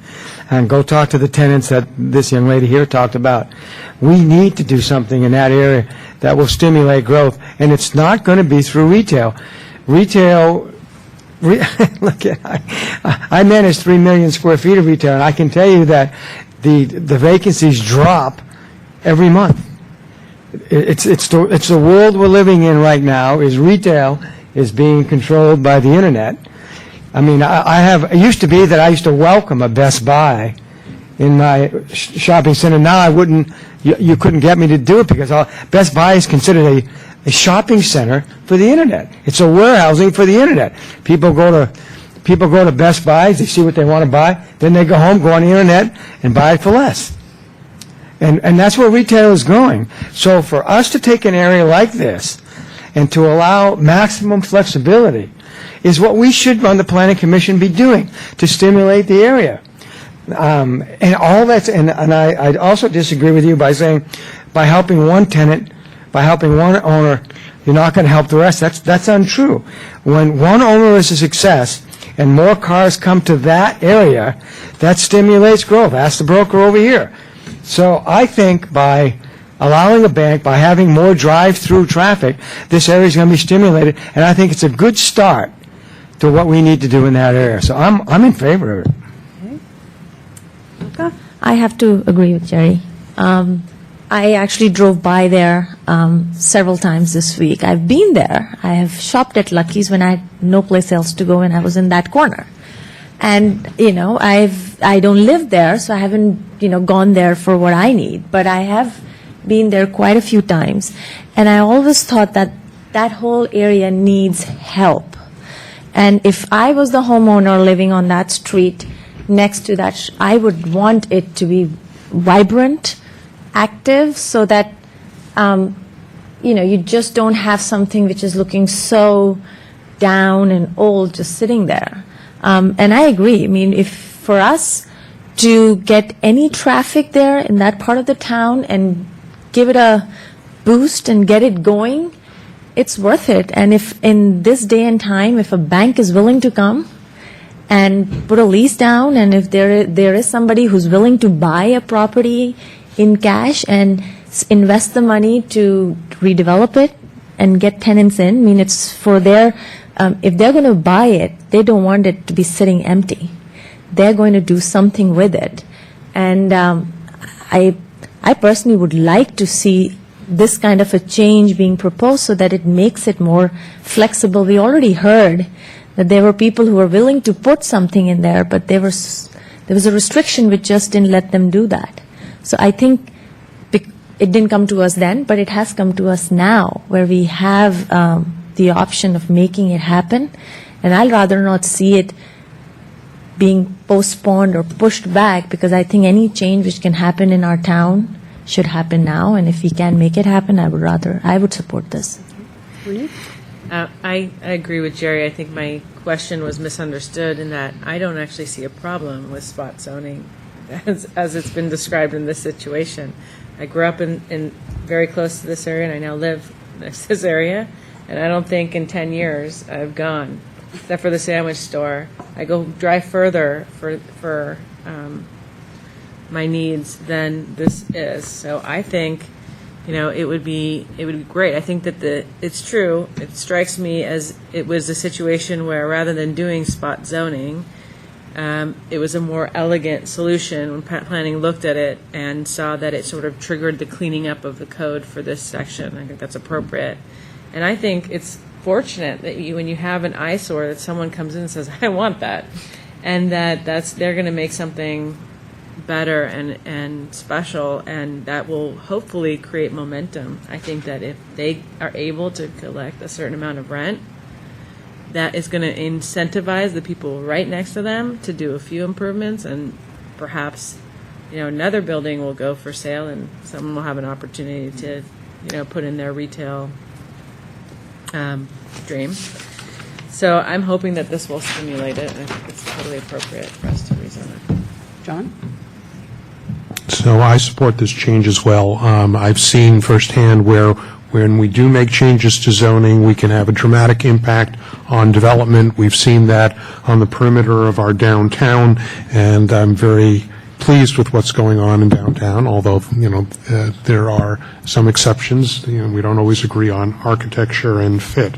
and go talk to the tenants that this young lady here talked about. We need to do something in that area that will stimulate growth, and it's not going to be through retail. Look at, I manage 3 million square feet of retail, and I can tell you that the vacancies drop every month. It's the world we're living in right now. Is retail is being controlled by the internet. I mean, it used to be that I used to welcome a Best Buy in my shopping center. Now I wouldn't. You couldn't get me to do it because Best Buy is considered a shopping center for the internet. It's a warehousing for the internet. People go to Best Buys, they see what they want to buy, then they go home, go on the internet, and buy it for less. And that's where retail is going. So for us to take an area like this and to allow maximum flexibility is what we should, on the Planning Commission, be doing to stimulate the area. And all that's, and I also disagree with you by saying by helping one tenant, by helping one owner, you're not going to help the rest. That's untrue. When one owner is a success and more cars come to that area, that stimulates growth. Ask the broker over here. So I think by allowing a bank, by having more drive-through traffic, this area is going to be stimulated, and I think it's a good start to what we need to do in that area. So I'm in favor of it. I have to agree with Jerry. I actually drove by there several times this week. I've been there. I have shopped at Lucky's when I had no place else to go, and I was in that corner. And, I don't live there, so I haven't, gone there for what I need. But I have been there quite a few times. And I always thought that that whole area needs help. And if I was the homeowner living on that street next to that, I would want it to be vibrant, active, so that, you just don't have something which is looking so down and old just sitting there. And I agree. I mean, if for us to get any traffic there in that part of the town and give it a boost and get it going, it's worth it. And if in this day and time, if a bank is willing to come and put a lease down, and if there is somebody who's willing to buy a property in cash and invest the money to redevelop it and get tenants in, I mean, it's for their, if they're going to buy it, they don't want it to be sitting empty. They're going to do something with it. And I personally would like to see this kind of a change being proposed so that it makes it more flexible. We already heard that there were people who were willing to put something in there, but there was a restriction which just didn't let them do that. So I think it didn't come to us then, but it has come to us now, where we have the option of making it happen. And I'd rather not see it being postponed or pushed back, because I think any change which can happen in our town should happen now. And if we can make it happen, I would support this. I agree with Jerry. I think my question was misunderstood in that I don't actually see a problem with spot zoning as it's been described in this situation. I grew up in very close to this area, and I now live next to this area, and I don't think in 10 years I've gone, except for the sandwich store. I go drive further for my needs than this is. So I think it would be great. I think that it's true. It strikes me as it was a situation where rather than doing spot zoning, it was a more elegant solution when planning looked at it and saw that it sort of triggered the cleaning up of the code for this section. I think that's appropriate. And I think it's fortunate that when you have an eyesore that someone comes in and says, I want that, and they're going to make something better and special, and that will hopefully create momentum. I think that if they are able to collect a certain amount of rent, that is going to incentivize the people right next to them to do a few improvements, and perhaps another building will go for sale and someone will have an opportunity to put in their retail dream. So I'm hoping that this will stimulate it, and I think it's totally appropriate for us to rezone it. John? So I support this change as well. I've seen firsthand where when we do make changes to zoning, we can have a dramatic impact on development. We've seen that on the perimeter of our downtown, and I'm very pleased with what's going on in downtown, although, there are some exceptions. We don't always agree on architecture and fit,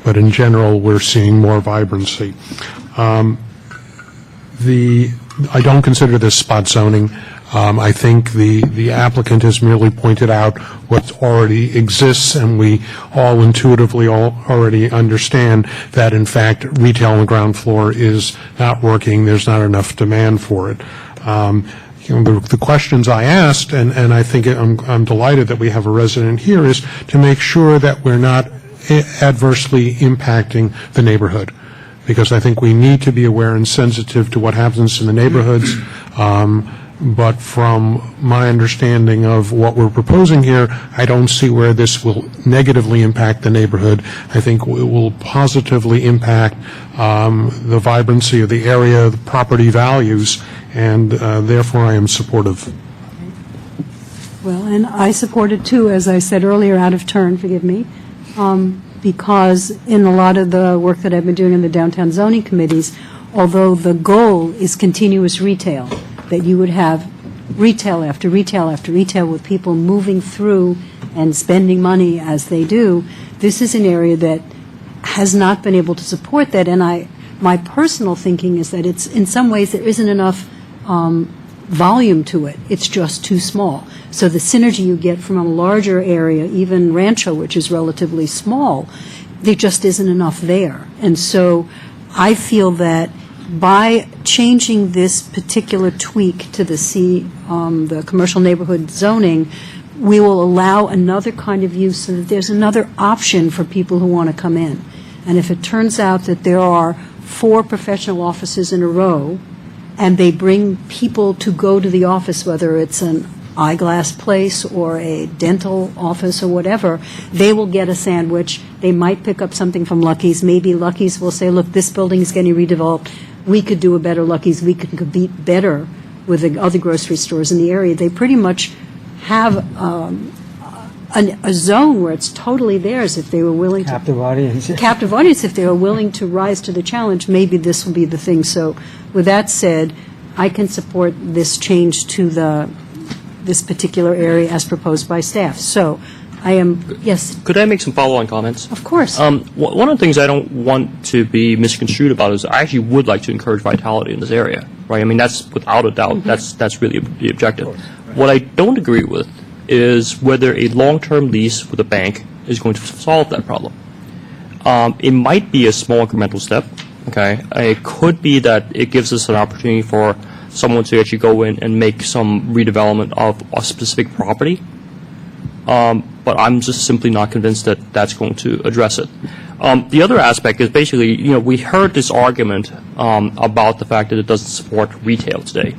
but in general, we're seeing more vibrancy. I don't consider this spot zoning. I think the applicant has merely pointed out what already exists, and we all intuitively already understand that, in fact, retail on the ground floor is not working. There's not enough demand for it. The questions I asked, and I think I'm delighted that we have a resident here, is to make sure that we're not adversely impacting the neighborhood, because I think we need to be aware and sensitive to what happens in the neighborhoods. But from my understanding of what we're proposing here, I don't see where this will negatively impact the neighborhood. I think it will positively impact the vibrancy of the area, the property values, and therefore I am supportive. Well, and I support it too, as I said earlier, out of turn, forgive me, because in a lot of the work that I've been doing in the downtown zoning committees, although the goal is continuous retail, that you would have retail after retail after retail with people moving through and spending money as they do, this is an area that has not been able to support that. And my personal thinking is that it's, in some ways, there isn't enough volume to it. It's just too small. So the synergy you get from a larger area, even Rancho, which is relatively small, there just isn't enough there. And so I feel that by changing this particular tweak to the commercial neighborhood zoning, we will allow another kind of use so that there's another option for people who want to come in. And if it turns out that there are 4 professional offices in a row, and they bring people to go to the office, whether it's an eyeglass place or a dental office or whatever, they will get a sandwich. They might pick up something from Lucky's. Maybe Lucky's will say, look, this building is getting redeveloped. We could do a better Lucky's. We could compete better with the other grocery stores in the area. They pretty much have a zone where it's totally theirs if they were willing to. Captive audience. Captive audience, if they are willing to rise to the challenge, maybe this will be the thing. So with that said, I can support this change to this particular area as proposed by staff. So I am, yes. Could I make some follow-on comments? Of course. One of the things I don't want to be misconstrued about is I actually would like to encourage vitality in this area, right? I mean, that's without a doubt, that's really the objective. Right. What I don't agree with is whether a long-term lease with a bank is going to solve that problem. It might be a small incremental step, okay? It could be that it gives us an opportunity for someone to actually go in and make some redevelopment of a specific property. But I'm just simply not convinced that that's going to address it. The other aspect is basically, we heard this argument about the fact that it doesn't support retail today,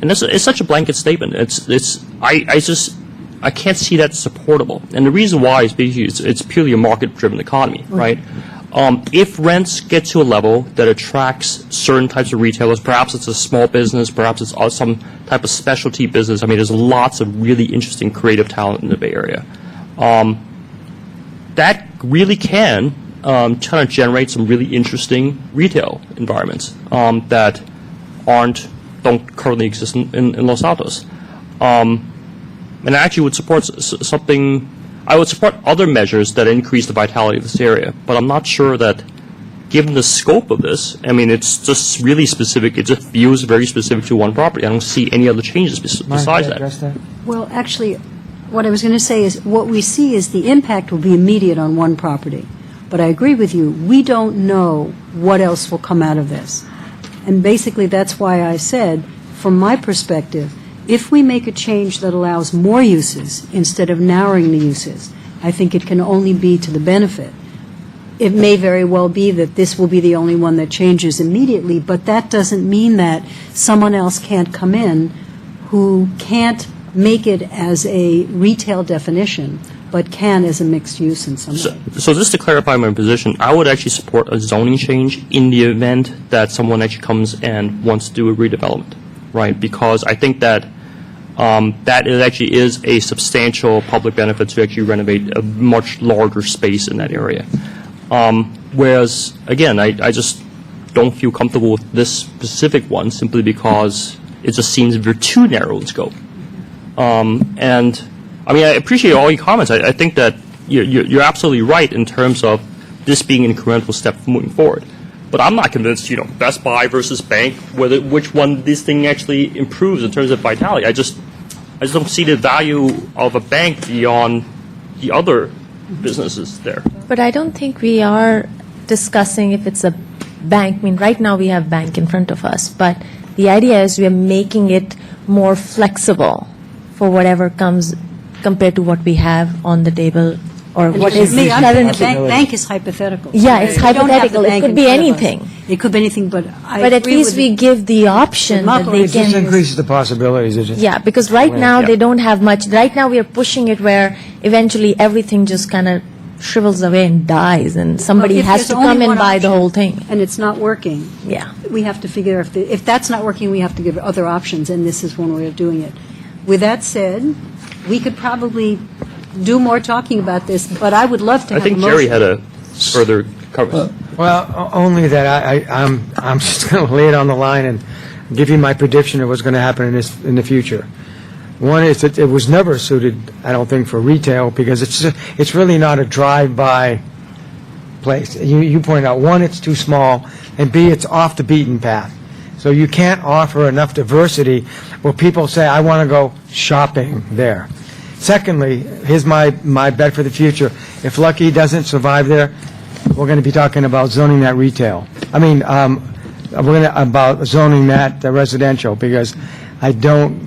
and it's such a blanket statement. I can't see that supportable, and the reason why is because it's purely a market-driven economy, right? If rents get to a level that attracts certain types of retailers, perhaps it's a small business, perhaps it's some type of specialty business. I mean, there's lots of really interesting creative talent in the Bay Area. That really can kind of generate some really interesting retail environments that don't currently exist in Los Altos. And I actually would support something, I would support other measures that increase the vitality of this area, but I'm not sure that, given the scope of this, I mean, it's just really specific, it just feels very specific to one property. I don't see any other changes besides that. Well, actually, what I was going to say is, what we see is the impact will be immediate on one property. But I agree with you, we don't know what else will come out of this. And basically, that's why I said, from my perspective, if we make a change that allows more uses instead of narrowing the uses, I think it can only be to the benefit. It may very well be that this will be the only one that changes immediately, but that doesn't mean that someone else can't come in who can't make it as a retail definition, but can as a mixed use in some way. So just to clarify my position, I would actually support a zoning change in the event that someone actually comes and wants to do a redevelopment, right? Because I think that that it actually is a substantial public benefit to actually renovate a much larger space in that area. Whereas, again, I just don't feel comfortable with this specific one simply because it just seems very too narrow in scope. And, I mean, I appreciate all your comments. I think that you're absolutely right in terms of this being an incremental step moving forward. But I'm not convinced, Best Buy versus bank, which one this thing actually improves in terms of vitality. I just don't see the value of a bank beyond the other businesses there. But I don't think we are discussing if it's a bank. I mean, right now we have bank in front of us, but the idea is we are making it more flexible for whatever comes compared to what we have on the table or what is currently. Bank is hypothetical. Yeah, it's We don't have the hypothetical. It bank could in be front of us. anything. It could be anything, but I But at agree least with we you. give the option that they It just can. increases the possibilities. It just- Yeah, because right now they don't have much. Right now we are pushing it where eventually everything just kind of shrivels away and dies, and somebody Well, if has there's to only come and one buy the option whole thing. And it's not working. Yeah. We have to figure if that's not working, we have to give other options, and this is one way of doing it. With that said, we could probably do more talking about this, but I would love to I have a think motion. Jerry had a further cover. Well, only that I'm just going to lay it on the line and give you my prediction of what's going to happen in the future. One is that it was never suited, I don't think, for retail because it's really not a drive-by place. You pointed out, one, it's too small, and B, it's off the beaten path. So you can't offer enough diversity where people say, I want to go shopping there. Secondly, here's my bet for the future. If Lucky doesn't survive there, we're going to be talking about zoning that retail. I mean, we're going to about zoning that residential because I don't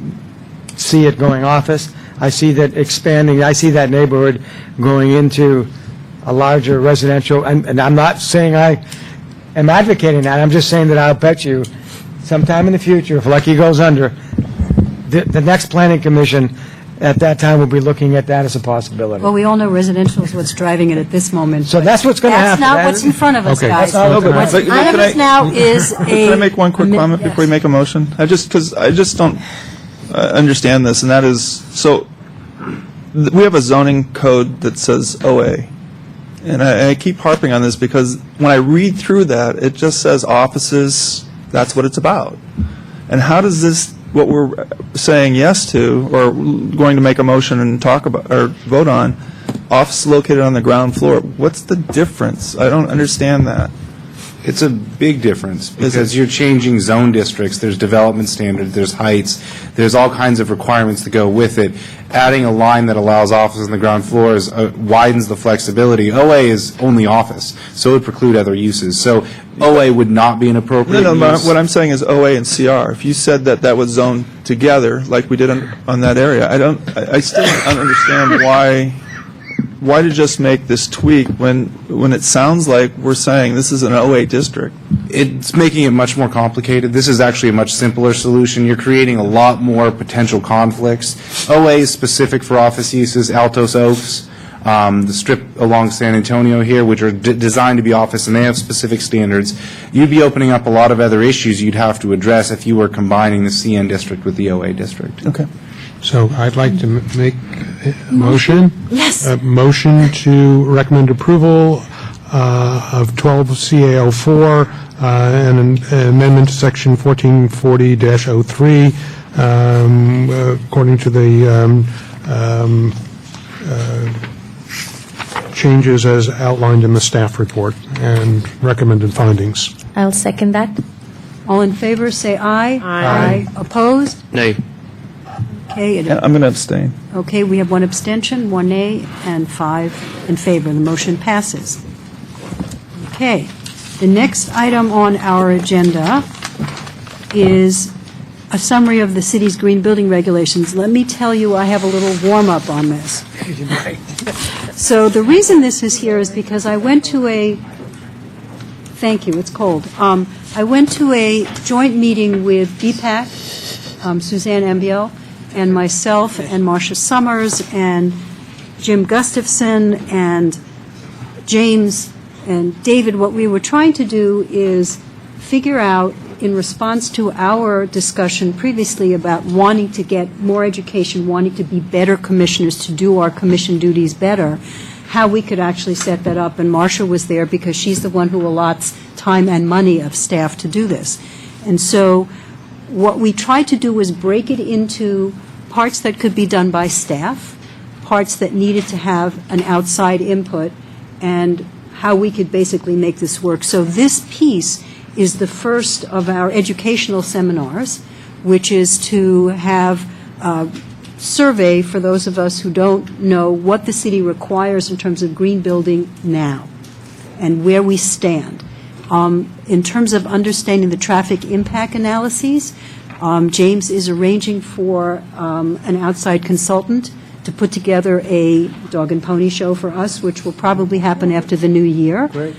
see it going office. I see that expanding. I see that neighborhood going into a larger residential. And I'm not saying I am advocating that. I'm just saying that I'll bet you sometime in the future, if Lucky goes under, the next planning commission at that time will be looking at that as a possibility. Well, we all know residential is what's driving it at this moment. So that's what's going to happen. That's not what's in front of us, Okay. guys. That's not- What's But- in front of can us I- now is a... Can I make one quick comment before you make a motion? Because I just don't understand this, and that is, so we have a zoning code that says OA, and I keep harping on this because when I read through that, it just says offices, that's what it's about. And how does this, what we're saying yes to, or going to make a motion and talk about, or vote on, office located on the ground floor, what's the difference? I don't understand that. It's a big difference Is because it? you're changing zone districts, there's development standards, there's heights, there's all kinds of requirements to go with it. Adding a line that allows offices on the ground floor widens the flexibility. OA is only office, so it would preclude other uses. So OA would not be an appropriate No, use. what I'm saying is OA and CR. If you said that that was zoned together, like we did on that area, I still don't understand why to just make this tweak when it sounds like we're saying this is an OA district. It's making it much more complicated. This is actually a much simpler solution. You're creating a lot more potential conflicts. OA is specific for office uses, Altos Oaks, the strip along San Antonio here, which are designed to be office, and they have specific standards. You'd be opening up a lot of other issues you'd have to address if you were combining the CN district with the OA district. Okay. So I'd like to make a motion. Yes. A motion to recommend approval of 12 CAO4 and an amendment to Section 1440-03 according to the changes as outlined in the staff report and recommended findings. I'll second that. All in favor, say aye. Aye. Opposed? Nay. Okay, I'm going to abstain. okay, we have one abstention, one nay, and 5 in favor. The motion passes. Okay, the next item on our agenda is a summary of the city's green building regulations. Let me tell you, I have a little warm-up on this. So the reason this is here is because I went to a, thank you, it's cold. I went to a joint meeting with DPAC, Suzanne Embiel, and myself, and Marcia Summers, and Jim Gustafson, and James, and David. What we were trying to do is figure out, in response to our discussion previously about wanting to get more education, wanting to be better commissioners, to do our commission duties better, how we could actually set that up. And Marcia was there because she's the one who allots time and money of staff to do this. And so what we tried to do was break it into parts that could be done by staff, parts that needed to have an outside input, and how we could basically make this work. So this piece is the first of our educational seminars, which is to have a survey for those of us who don't know what the city requires in terms of green building now and where we stand. In terms of understanding the traffic impact analyses, James is arranging for an outside consultant to put together a dog and pony show for us, which will probably happen after the new year. Great.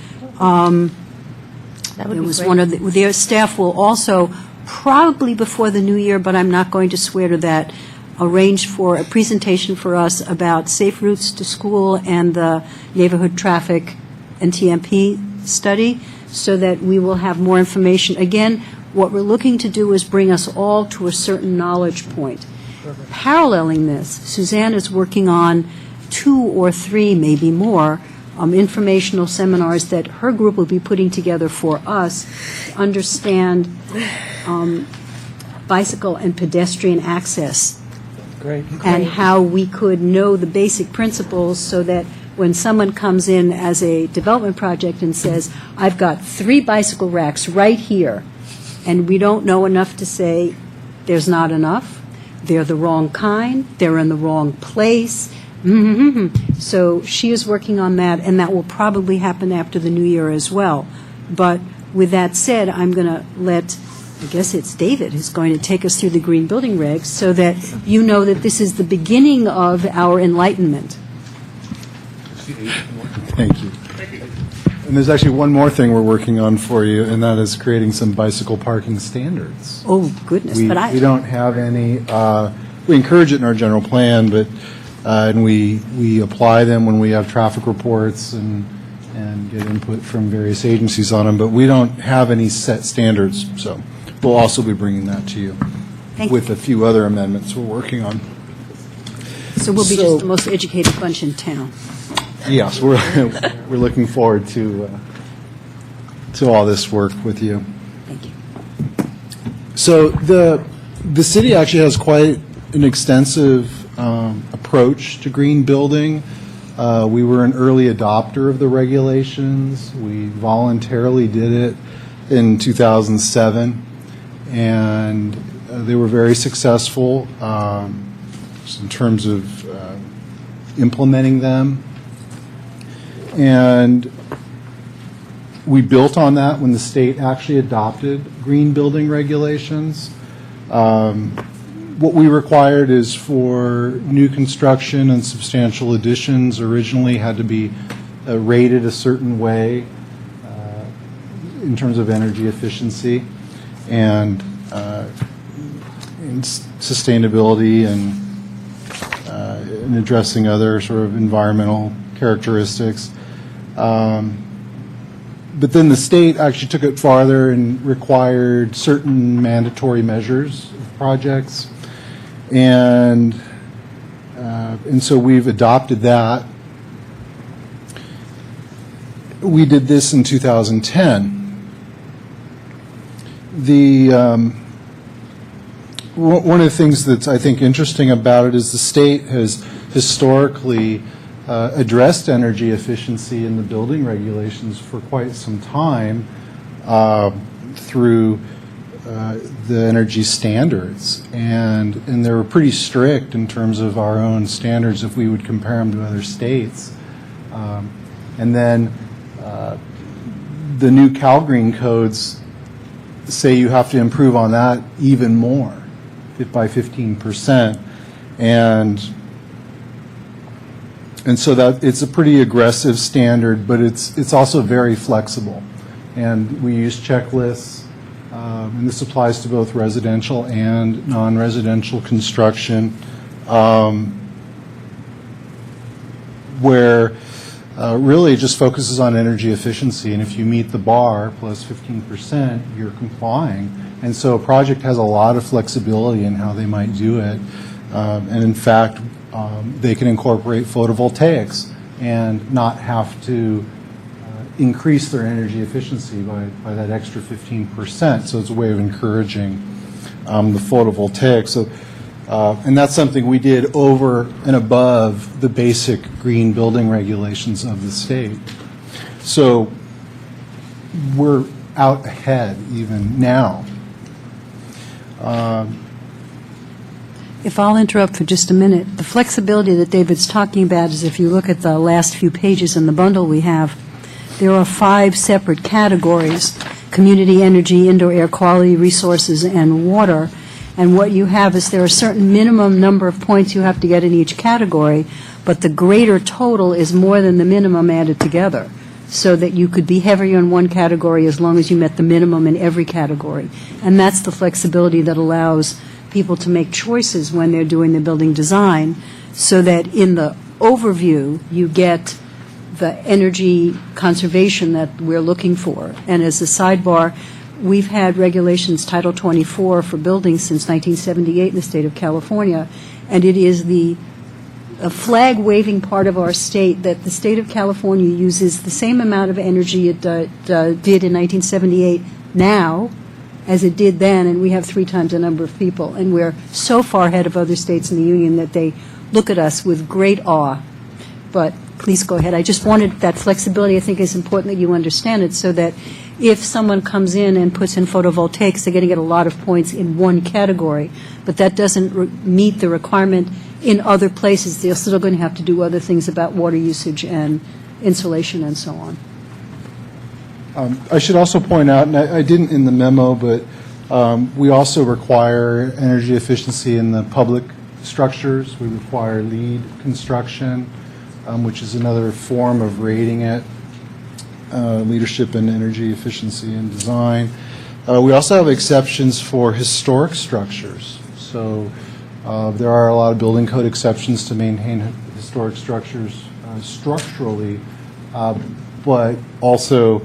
That would There be was great. one of their staff will also, probably before the new year, but I'm not going to swear to that, arrange for a presentation for us about safe routes to school and the neighborhood traffic and TMP study, so that we will have more information. Again, what we're looking to do is bring us all to a certain knowledge point. Paralleling this, Suzanne is working on 2 or 3, maybe more, informational seminars that her group will be putting together for us to understand bicycle and pedestrian access. Great. And how we could know the basic principles so that when someone comes in as a development project and says, I've got 3 bicycle racks right here, and we don't know enough to say there's not enough, they're the wrong kind, they're in the wrong place. So she is working on that, and that will probably happen after the new year as well. But with that said, I'm going to let, I guess it's David who's going to take us through the green building regs so that you know that this is the beginning of our enlightenment. Thank you. And there's actually one more thing we're working on for you, and that is creating some bicycle parking standards. Oh, goodness, We but we don't have any, we encourage it in our general plan, but, and we apply them when we have traffic reports and get input from various agencies on them, but we don't have any set standards, so we'll also be bringing that to you Thank with a few other amendments we're working on. So we'll be So- just the most educated bunch in town. Yes, we're looking forward to all this work with you. Thank you. So the city actually has quite an extensive approach to green building. We were an early adopter of the regulations. We voluntarily did it in 2007, and they were very successful in terms of implementing them. And we built on that when the state actually adopted green building regulations. What we required is for new construction and substantial additions originally had to be rated a certain way in terms of energy efficiency and sustainability and addressing other sort of environmental characteristics. But then the state actually took it farther and required certain mandatory measures of projects. And so we've adopted that. We did this in 2010. one of the things that's, I think, interesting about it is the state has historically addressed energy efficiency in the building regulations for quite some time through the energy standards, and they were pretty strict in terms of our own standards if we would compare them to other states. And then the new CalGreen codes say you have to improve on that even more, by 15%, and so that it's a pretty aggressive standard, but it's also very flexible, and we use checklists, and this applies to both residential and non-residential construction, where really it just focuses on energy efficiency, and if you meet the bar plus 15%, you're complying. And so a project has a lot of flexibility in how they might do it, and in fact, they can incorporate photovoltaics and not have to increase their energy efficiency by that extra 15%. So it's a way of encouraging the photovoltaic. So, and that's something we did over and above the basic green building regulations of the state. So we're out ahead even now. If I'll interrupt for just a minute, the flexibility that David's talking about is if you look at the last few pages in the bundle we have, there are 5 separate categories: community energy, indoor air quality, resources, and water. And what you have is there are a certain minimum number of points you have to get in each category, but the greater total is more than the minimum added together, so that you could be heavier in one category as long as you met the minimum in every category. And that's the flexibility that allows people to make choices when they're doing the building design, so that in the overview, you get the energy conservation that we're looking for. And as a sidebar, we've had regulations, Title 24 for buildings since 1978 in the state of California, and it is a flag-waving part of our state that the state of California uses the same amount of energy it did in 1978 now as it did then, and we have 3 times the number of people. And we're so far ahead of other states in the union that they look at us with great awe. But please go ahead. I just wanted that flexibility. I think it's important that you understand it, so that if someone comes in and puts in photovoltaics, they're going to get a lot of points in one category, but that doesn't meet the requirement in other places. They're still going to have to do other things about water usage and insulation and so on. I should also point out, and I didn't in the memo, but we also require energy efficiency in the public structures. We require LEED construction, which is another form of rating it, leadership in energy efficiency and design. We also have exceptions for historic structures. So there are a lot of building code exceptions to maintain historic structures structurally, but also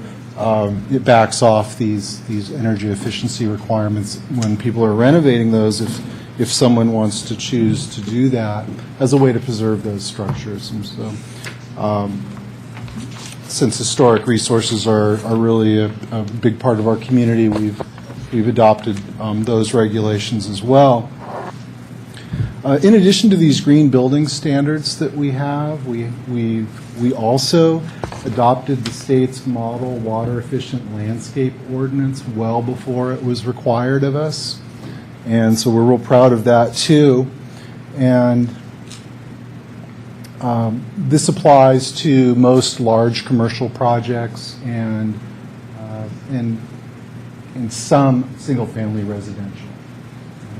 it backs off these energy efficiency requirements when people are renovating those, if someone wants to choose to do that as a way to preserve those structures. And so since historic resources are really a big part of our community, we've adopted those regulations as well. In addition to these green building standards that we have, we also adopted the state's model water efficient landscape ordinance well before it was required of us. And so we're real proud of that too. And this applies to most large commercial projects and some single-family residential.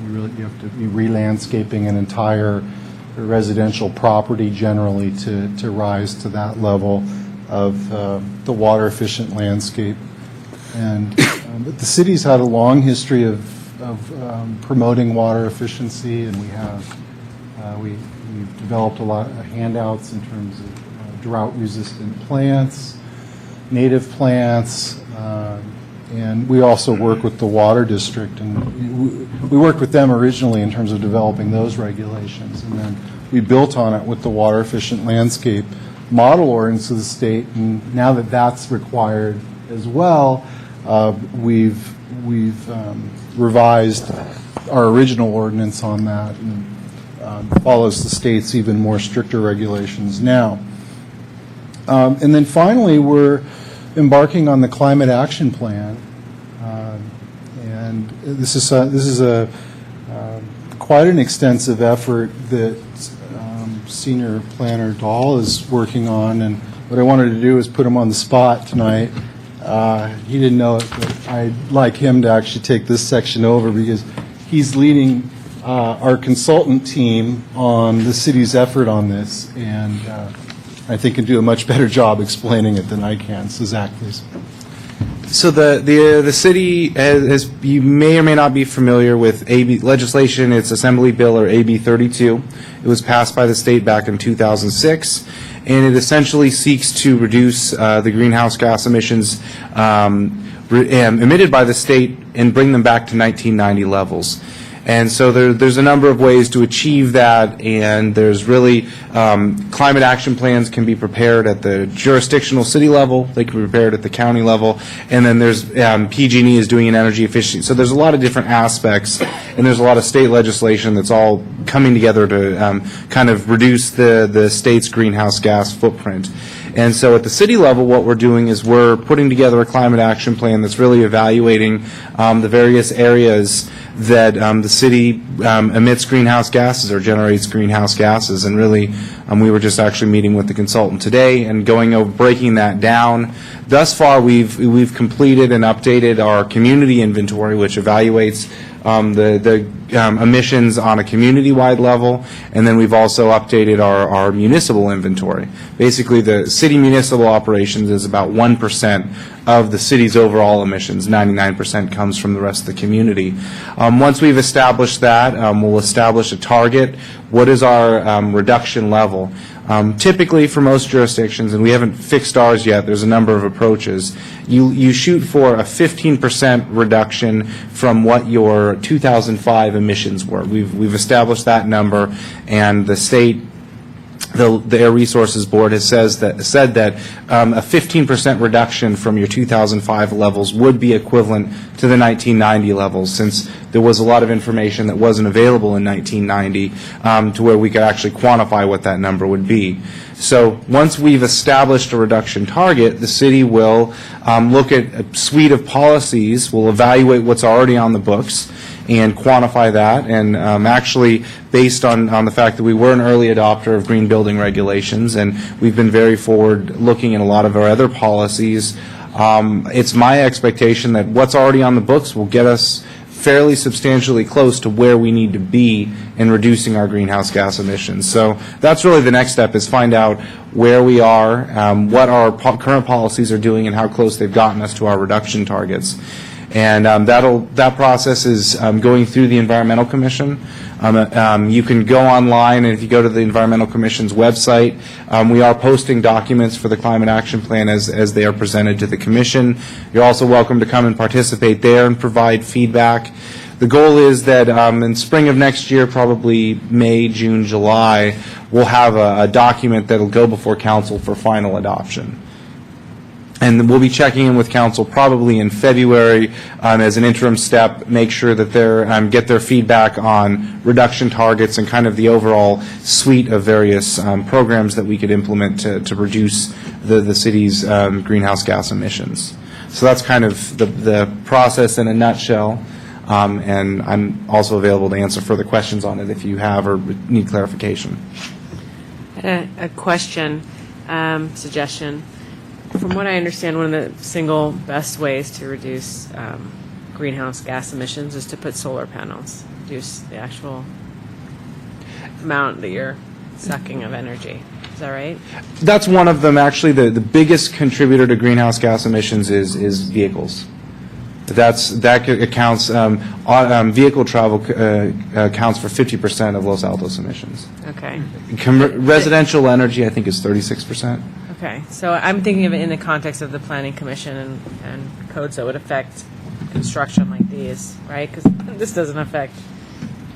You have to be re-landscaping an entire residential property generally to rise to that level of the water-efficient landscape. And but the city's had a long history of promoting water efficiency, and we've developed a lot of handouts in terms of drought-resistant plants, native plants, and we also work with the Water District, and we worked with them originally in terms of developing those regulations, and then we built on it with the water efficient landscape model ordinance of the state, and now that that's required as well, We've revised our original ordinance on that and follows the state's even more stricter regulations now. And then finally, we're embarking on the Climate Action Plan. And this is quite an extensive effort that Senior Planner Dahl is working on, and what I wanted to do is put him on the spot tonight. He didn't know it, but I'd like him to actually take this section over because he's leading our consultant team on the city's effort on this, and I think can do a much better job explaining it than I can. So Zach, please. So the city, as you may or may not be familiar with AB legislation, it's Assembly Bill or AB 32. It was passed by the state back in 2006, and it essentially seeks to reduce the greenhouse gas emissions emitted by the state and bring them back to 1990 levels. And so there's a number of ways to achieve that, and there's really climate action plans can be prepared at the jurisdictional city level, they can be prepared at the county level, and then there's PG&E is doing an energy efficiency. So there's a lot of different aspects, and there's a lot of state legislation that's all coming together to kind of reduce the state's greenhouse gas footprint. And so at the city level, what we're doing is we're putting together a climate action plan that's really evaluating the various areas that the city emits greenhouse gases or generates greenhouse gases. And really, we were just actually meeting with the consultant today and going over, breaking that down. Thus far, we've completed and updated our community inventory, which evaluates the emissions on a community-wide level, and then we've also updated our municipal inventory. Basically, the city municipal operations is about 1% of the city's overall emissions. 99% comes from the rest of the community. Once we've established that, we'll establish a target. What is our reduction level? Typically, for most jurisdictions, and we haven't fixed ours yet, there's a number of approaches. You shoot for a 15% reduction from what your 2005 emissions were. We've established that number, and the state, the Air Resources Board has said that a 15% reduction from your 2005 levels would be equivalent to the 1990 levels, since there was a lot of information that wasn't available in 1990 to where we could actually quantify what that number would be. So once we've established a reduction target, the city will look at a suite of policies, will evaluate what's already on the books, and quantify that. And actually, based on the fact that we were an early adopter of green building regulations, and we've been very forward-looking in a lot of our other policies, it's my expectation that what's already on the books will get us fairly substantially close to where we need to be in reducing our greenhouse gas emissions. So that's really the next step, is find out where we are, what our current policies are doing, and how close they've gotten us to our reduction targets. And that process is going through the Environmental Commission. You can go online, and if you go to the Environmental Commission's website, we are posting documents for the Climate Action Plan as they are presented to the Commission. You're also welcome to come and participate there and provide feedback. The goal is that in spring of next year, probably May, June, July, we'll have a document that will go before Council for final adoption. And we'll be checking in with Council probably in February as an interim step, make sure that they get their feedback on reduction targets and kind of the overall suite of various programs that we could implement to reduce the city's greenhouse gas emissions. So that's kind of the process in a nutshell. And I'm also available to answer further questions on it if you have or need clarification. A question, suggestion. From what I understand, one of the single best ways to reduce greenhouse gas emissions is to put solar panels, reduce the actual amount that you're sucking of energy. Is that right? That's one of them. Actually, the biggest contributor to greenhouse gas emissions is vehicles. That accounts, vehicle travel accounts for 50% of Los Altos emissions. Okay. Residential energy, I think, is 36%. Okay, so I'm thinking of it in the context of the Planning Commission and codes that would affect construction like these, right? Because this doesn't affect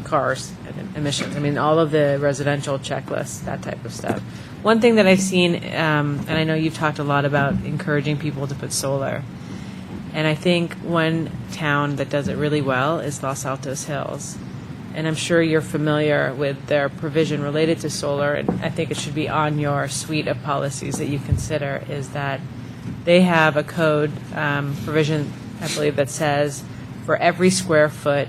cars and emissions. I mean, all of the residential checklists, that type of stuff. One thing that I've seen, and I know you've talked a lot about encouraging people to put solar, And I think one town that does it really well is Los Altos Hills. And I'm sure you're familiar with their provision related to solar, and I think it should be on your suite of policies that you consider, is that they have a code provision, I believe, that says for every square foot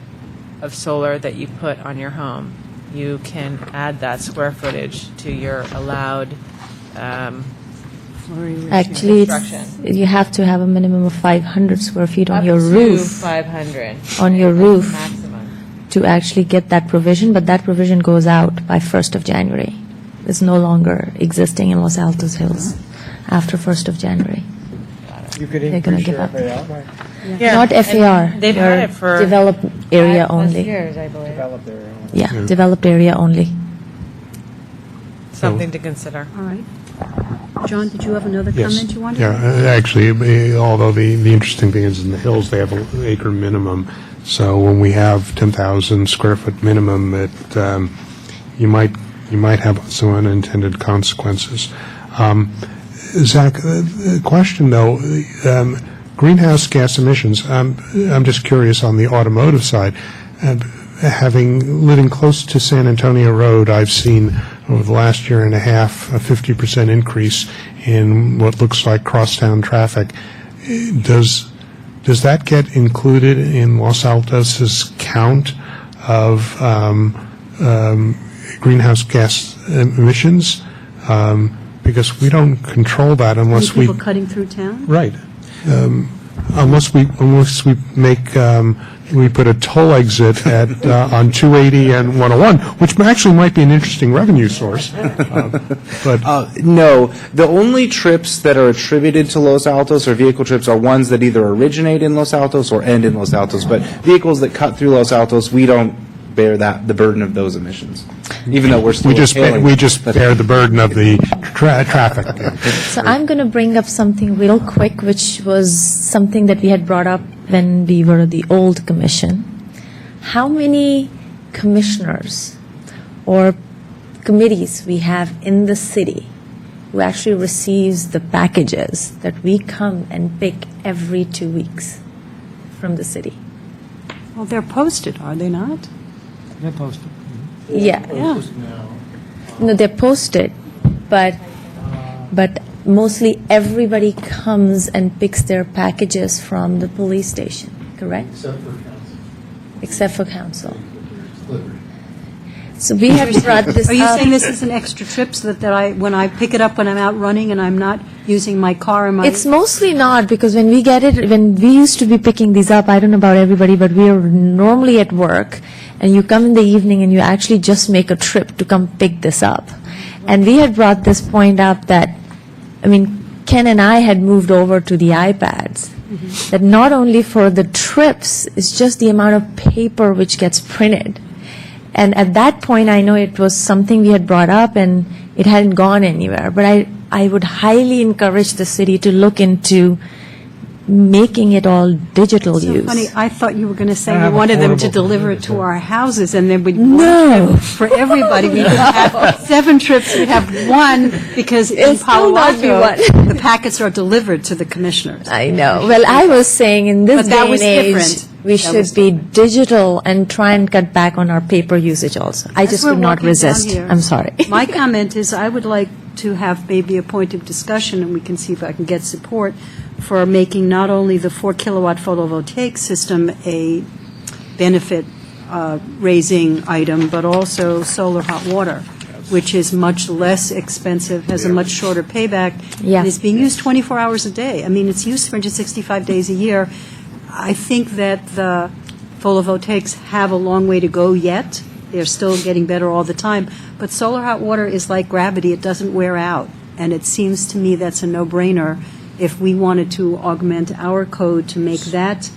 of solar that you put on your home, you can add that square footage to your allowed Actually, construction. you have to have a minimum of 500 square feet on your Up to roof. 500. On your roof. Maximum. To actually get that provision, but that provision goes out by 1st of January. It's no longer existing in Los Altos Hills after 1st of January. You could They're gonna increase give your up. FAR, right? Yeah, Not and FAR. They've your had it for developed area 5+ only. years, I believe. Developed area. Yeah, developed area only. Something to consider. All right. John, did you have another Yes. comment you wanted? Yeah, actually, although the interesting thing is in the hills, they have an acre minimum. So when we have 10,000 square foot minimum, you might have some unintended consequences. Zach, a question though, greenhouse gas emissions. I'm just curious on the automotive side. Living close to San Antonio Road, I've seen over the last year and a half a 50% increase in what looks like crosstown traffic. Does that get included in Los Altos' count of greenhouse gas emissions? Because we don't control that unless we... People cutting through town? Right. Unless we make, we put a toll exit at, on 280 and 101, which actually might be an interesting revenue source. But No, the only trips that are attributed to Los Altos or vehicle trips are ones that either originate in Los Altos or end in Los Altos. But vehicles that cut through Los Altos, we don't bear the burden of those emissions, even though we're still we just hailing. bear the burden of the traffic. So I'm going to bring up something real quick, which was something that we had brought up when we were the old commission. How many commissioners or committees we have in the city who actually receives the packages that we come and pick every 2 weeks from the city? Well, they're posted, are they not? They're posted. Yeah. Yeah. No, they're posted, but mostly everybody comes and picks their packages from the police station, correct? Except for council. So we had brought this up. Are you saying this is an extra trip so that I, when I pick it up when I'm out running and I'm not using my car and my... It's mostly not, because when we get it, when we used to be picking these up, I don't know about everybody, but we are normally at work, and you come in the evening and you actually just make a trip to come pick this up. And we had brought this point up that, I mean, Ken and I had moved over to the iPads, that not only for the trips, it's just the amount of paper which gets printed. And at that point, I know it was something we had brought up and it hadn't gone anywhere. But I would highly encourage the city to look into making it all digital So use. funny, I thought you were going to say I you have wanted them to affordable deliver it computers, to yeah. our houses, and then we'd No. for everybody. We would have 7 trips, we'd have 1, because in It'll still not be Palo Alto, one. the packets are delivered to the commissioners. I know. Well, I was saying in this But that day was and age, different. we That should was be digital and try and cut back on our paper usage also. I As just we're could not walking down resist. here, I'm sorry. My comment is I would like to have maybe a point of discussion, and we can see if I can get support for making not only the 4-kilowatt photovoltaic system a benefit raising item, but also solar hot water, which is much less expensive, has a much shorter payback, Yeah. and is being used 24 hours a day. I mean, it's used 365 days a year. I think that the photovoltaics have a long way to go yet. They're still getting better all the time. But solar hot water is like gravity. It doesn't wear out. And it seems to me that's a no-brainer if we wanted to augment our code to make that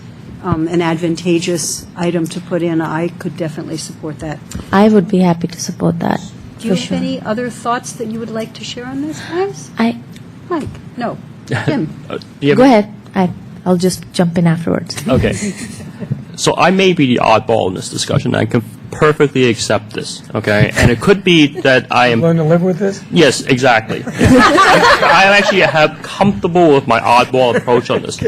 an advantageous item to put in. I could definitely support that. I would be happy to support that. Do you for have sure. any other thoughts that you would like to share on this, guys? Mike? No. Jim? Do you have- Go ahead. I'll just jump in afterwards. Okay. So I may be the oddball in this discussion. I can perfectly accept this, okay? And it could be that I am... Learn to live with this? Yes, exactly. I actually have comfortable with my oddball approach on this.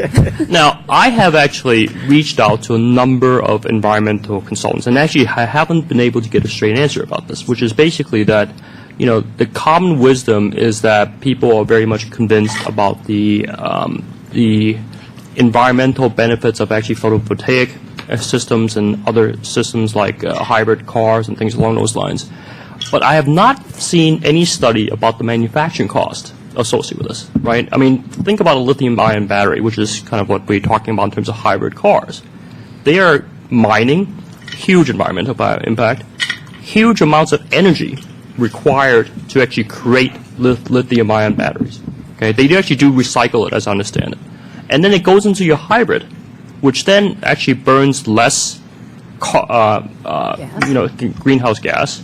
Now, I have actually reached out to a number of environmental consultants, and actually I haven't been able to get a straight answer about this, which is basically that, the common wisdom is that people are very much convinced about the environmental benefits of actually photovoltaic systems and other systems like hybrid cars and things along those lines. But I have not seen any study about the manufacturing cost associated with this, right? I mean, think about a lithium-ion battery, which is kind of what we're talking about in terms of hybrid cars. They are mining, huge environmental impact, huge amounts of energy required to actually create lithium-ion batteries. Okay, they do actually recycle it, as I understand it. And then it goes into your hybrid, which then actually burns less greenhouse gas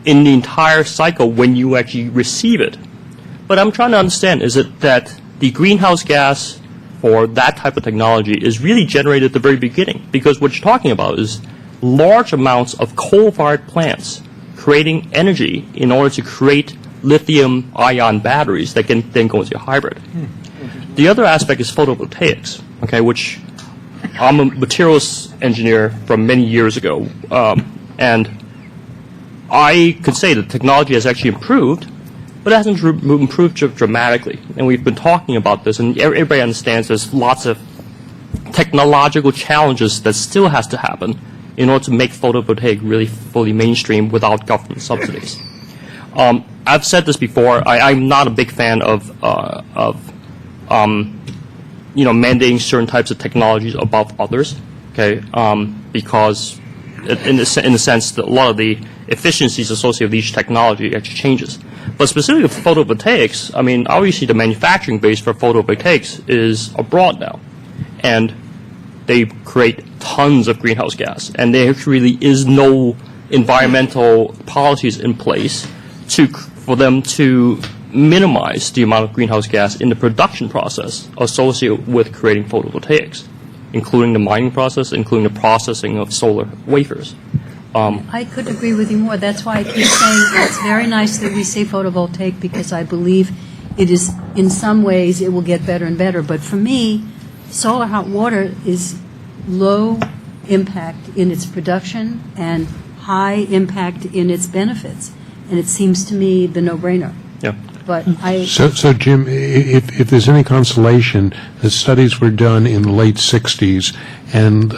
in the entire cycle when you actually receive it. But I'm trying to understand, is it that the greenhouse gas for that type of technology is really generated at the very beginning? Because what you're talking about is large amounts of coal-fired plants creating energy in order to create lithium-ion batteries that can then go into your hybrid. The other aspect is photovoltaics, okay, which I'm a materials engineer from many years ago, and I could say that technology has actually improved, but it hasn't improved dramatically. And we've been talking about this, and everybody understands there's lots of technological challenges that still has to happen in order to make photovoltaic really fully mainstream without government subsidies. I've said this before. I'm not a big fan of mandating certain types of technologies above others, okay? Because in the sense that a lot of the efficiencies associated with each technology actually changes. But specifically for photovoltaics, I mean, obviously the manufacturing base for photovoltaics is abroad now, and they create tons of greenhouse gas, and there really is no environmental policies in place for them to minimize the amount of greenhouse gas in the production process associated with creating photovoltaics, including the mining process, including the processing of solar wafers. I couldn't agree with you more. That's why I keep saying it's very nice that we say photovoltaic, because I believe it is, in some ways, it will get better and better. But for me, solar hot water is low impact in its production and high impact in its benefits. And it seems to me the no-brainer. Yeah. But I... So Jim, if there's any consolation, the studies were done in the late 60s and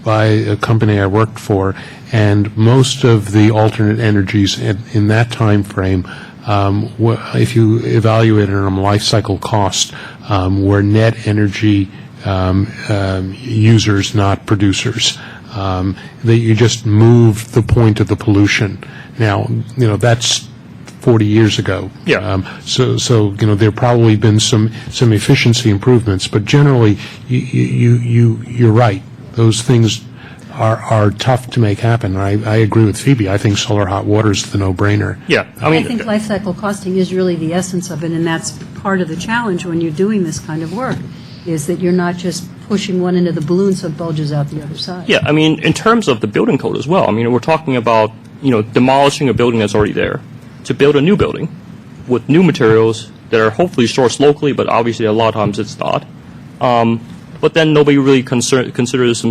by a company I worked for, and most of the alternate energies in that time frame, if you evaluate it on life cycle cost, were net energy users, not producers. That you just moved the point of the pollution. Now, that's 40 years ago. Yeah. So there probably been some efficiency improvements, but generally, you're right. Those things are tough to make happen. I agree with Phoebe. I think solar hot water is the no-brainer. Yeah. I think life cycle costing is really the essence of it, and that's part of the challenge when you're doing this kind of work, is that you're not just pushing one into the balloon so it bulges out the other side. Yeah, I mean, in terms of the building code as well, I mean, we're talking about, demolishing a building that's already there to build a new building with new materials that are hopefully sourced locally, but obviously a lot of times it's not. But then nobody really considers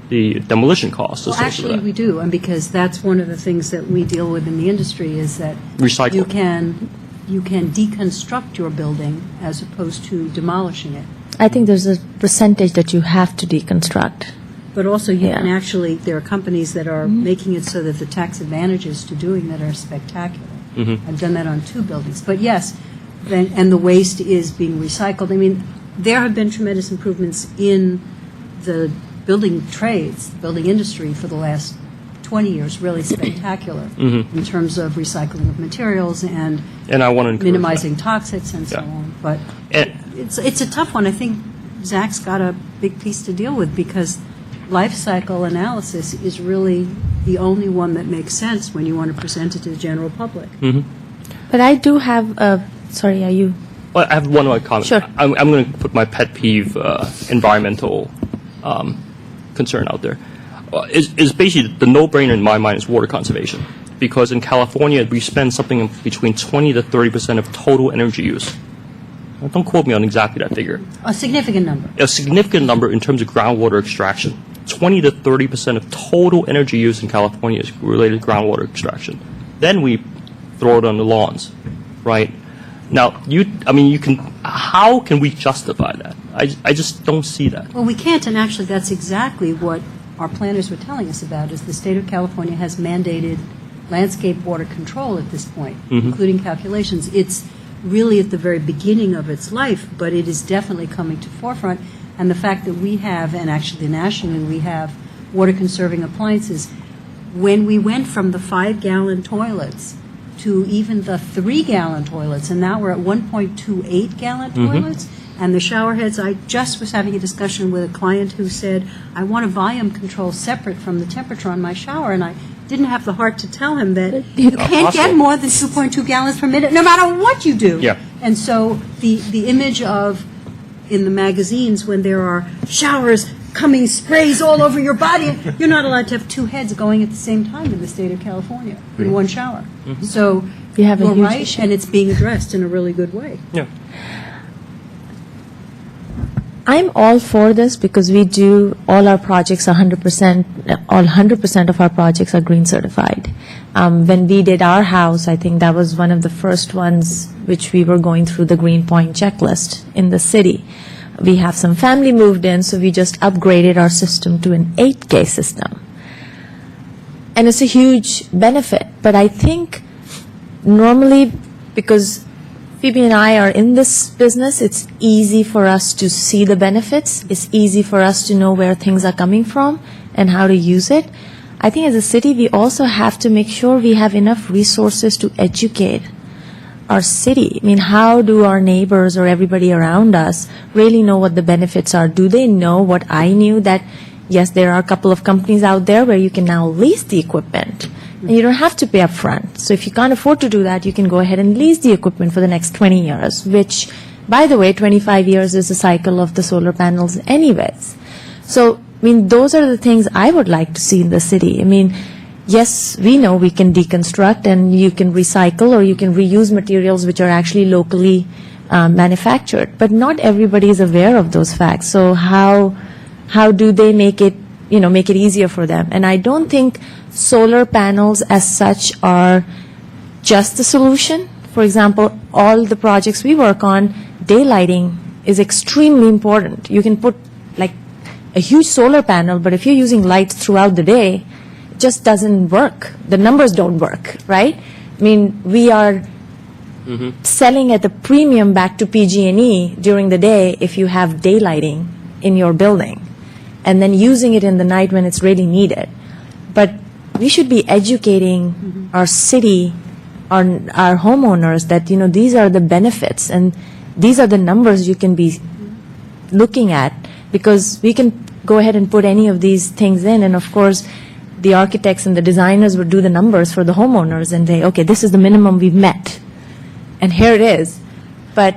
the demolition costs Well, associated actually, with we do, and because that's one of the things that we deal with in the industry is that Recycle. you can deconstruct your building as opposed to demolishing it. I think there's a percentage that you have to deconstruct. But also, you can Yeah. actually, there are companies that are making it so that the tax advantages to doing that are spectacular. I've done that on 2 buildings. But yes, and the waste is being recycled. I mean, there have been tremendous improvements in the building trades, building industry for the last 20 years, really spectacular in terms of recycling of materials and And I want to encourage minimizing toxics and so Yeah. on. But And- it's a tough one. I think Zach's got a big piece to deal with, because life cycle analysis is really the only one that makes sense when you want to present it to the general public. But I do have a, sorry, are you? Well, I have one more comment. Sure. I'm going to put my pet peeve environmental concern out there. is basically the no-brainer in my mind is water conservation. Because in California, we spend something between 20 to 30% of total energy use. Now, don't quote me on exactly that figure. A significant number. A significant number in terms of groundwater extraction. 20 to 30% of total energy use in California is related to groundwater extraction. Then we throw it on the lawns, right? Now, how can we justify that? I just don't see that. Well, we can't, and actually, that's exactly what our planners were telling us about, is the state of California has mandated landscape water control at this point, including calculations. It's really at the very beginning of its life, but it is definitely coming to forefront. And the fact that we have, and actually nationally we have, water-conserving appliances, when we went from the 5-gallon toilets to even the 3-gallon toilets, and now we're at 1.28-gallon toilets, and the shower heads, I just was having a discussion with a client who said, I want a volume control separate from the temperature on my shower, and I didn't have the heart to tell him that you can't get more than 2.2 gallons per minute, no matter what you do. Yeah. And so the image of, in the magazines, when there are showers coming, sprays all over your body, you're not allowed to have two heads going at the same time in the state of California in one shower. So We have a you're huge right, issue. and it's being addressed in a really good way. Yeah. I'm all for this because we do all our projects 100% of our projects are green certified. When we did our house, I think that was one of the first ones which we were going through the Green Point checklist in the city. We have some family moved in, so we just upgraded our system to an 8K system. And it's a huge benefit. But I think normally, because Phoebe and I are in this business, it's easy for us to see the benefits. It's easy for us to know where things are coming from and how to use it. I think as a city, we also have to make sure we have enough resources to educate our city. I mean, how do our neighbors or everybody around us really know what the benefits are? Do they know what I knew, that, yes, there are a couple of companies out there where you can now lease the equipment, and you don't have to pay up front. So if you can't afford to do that, you can go ahead and lease the equipment for the next 20 years, which, by the way, 25 years is the cycle of the solar panels anyways. So, I mean, those are the things I would like to see in the city. I mean, yes, we know we can deconstruct and you can recycle or you can reuse materials which are actually locally manufactured, but not everybody is aware of those facts. So how do they make it easier for them? And I don't think solar panels as such are just the solution. For example, all the projects we work on, daylighting is extremely important. You can put like a huge solar panel, but if you're using lights throughout the day, it just doesn't work. The numbers don't work, right? I mean, we are selling at the premium back to PG&E during the day if you have daylighting in your building, and then using it in the night when it's really needed. But we should be educating our city, our homeowners that, these are the benefits and these are the numbers you can be looking at, because we can go ahead and put any of these things in, and of course the architects and the designers would do the numbers for the homeowners and say, okay, this is the minimum we've met, and here it is. But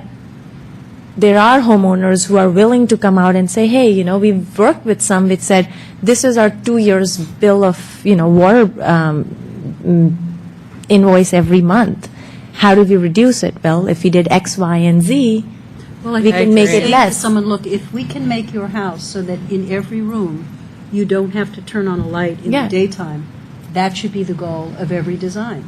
there are homeowners who are willing to come out and say, hey, we've worked with some which said, this is our 2 years bill of, water invoice every month. How do we reduce it? Well, if we did X, Y, and Z, Well, we can make it say to less. someone, look, if we can make your house so that in every room you don't have to turn on a light in Yeah. the daytime, that should be the goal of every design.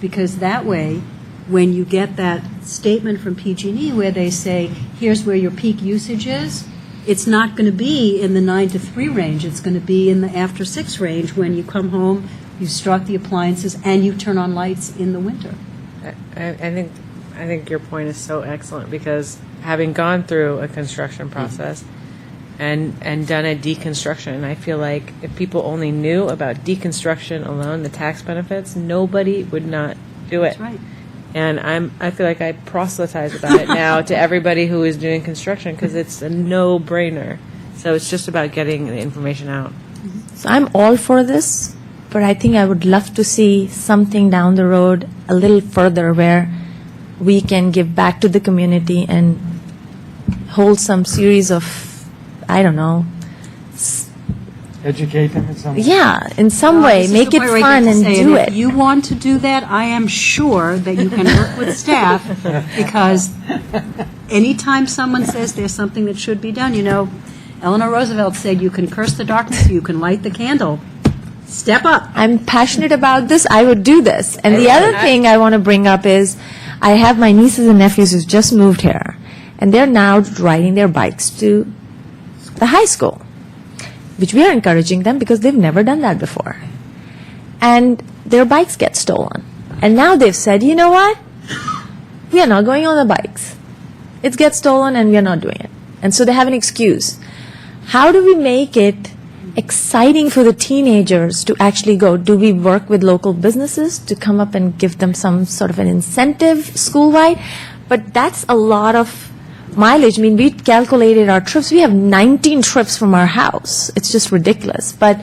Because that way, when you get that statement from PG&E where they say, here's where your peak usage is, it's not going to be in the 9 to 3 range. It's going to be in the after 6 range when you come home, you start the appliances, and you turn on lights in the winter. I think your point is so excellent, because having gone through a construction process and done a deconstruction, I feel like if people only knew about deconstruction alone, the tax benefits, nobody would not do it. That's right. And I feel like I proselytize about it now to everybody who is doing construction, because it's a no-brainer. So it's just about getting the information out. So I'm all for this, but I think I would love to see something down the road a little further where we can give back to the community and hold some series of, I don't know, Educate them in some way. Yeah, in some way, This is make the it point where I fun get to and say, do If it. you want to do that, I am sure that you can work with staff, because anytime someone says there's something that should be done, Eleanor Roosevelt said, you can curse the darkness, you can light the candle. Step up. I'm passionate about this, I would do this. And the other thing I want to bring up is, I have my nieces and nephews who just moved here, and they're now riding their bikes to the high school, which we are encouraging them because they've never done that before. And their bikes get stolen. And now they've said, you know what? We are not going on the bikes. It gets stolen and we are not doing it. And so they have an excuse. How do we make it exciting for the teenagers to actually go? Do we work with local businesses to come up and give them some sort of an incentive school-wide? But that's a lot of mileage. I mean, we calculated our trips. We have 19 trips from our house. It's just ridiculous. But,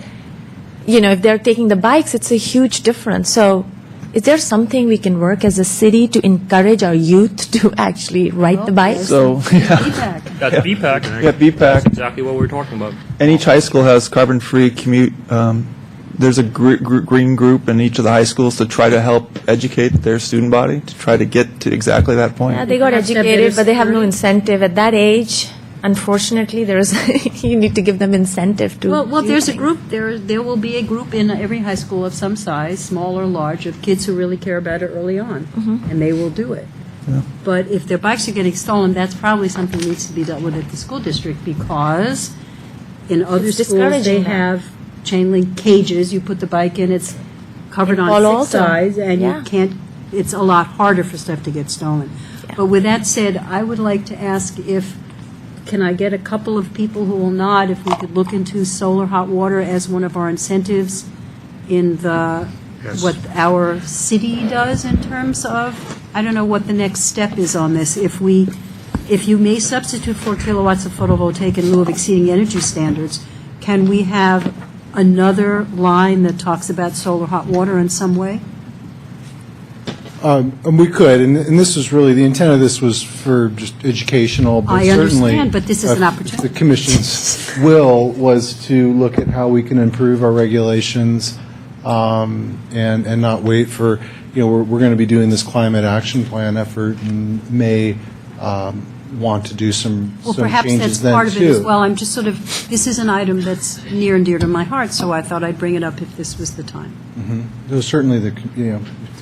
if they're taking the bikes, it's a huge difference. So is there something we can work as a city to encourage our youth to actually ride the bikes? So, That's BPAC. Yeah, BPAC. That's exactly what we're talking about. And each high school has carbon-free commute. There's a green group in each of the high schools to try to help educate their student body to try to get to exactly that point. Yeah, they got Perhaps have educated, better but they have no security. incentive. At that age, unfortunately, you need to give them incentive to Well, do there's a things. group, there will be a group in every high school of some size, small or large, of kids who really care about it early on, and they will do it. But if their bikes are getting stolen, that's probably something that needs to be dealt with at the school district, because in other It's schools, they discouraging them. have chain link cages, you put the bike in, it's covered In on Palo six Alto. sides, and Yeah. you can't, it's a lot harder for stuff to get stolen. But with that said, I would like to ask can I get a couple of people who will nod if we could look into solar hot water as one of our incentives in what our city does in terms of, I don't know what the next step is on this. If you may substitute 4 kilowatts of photovoltaic in lieu of exceeding energy standards, can we have another line that talks about solar hot water in some way? We could, and this was really, the intent of this was for just educational, but I certainly... understand, but this is an opportunity. The Commission's will was to look at how we can improve our regulations and not wait for, we're going to be doing this climate action plan effort and may want to do some Well, changes perhaps that's then, part of it as too. well. I'm just this is an item that's near and dear to my heart, so I thought I'd bring it up if this was the time. So certainly, the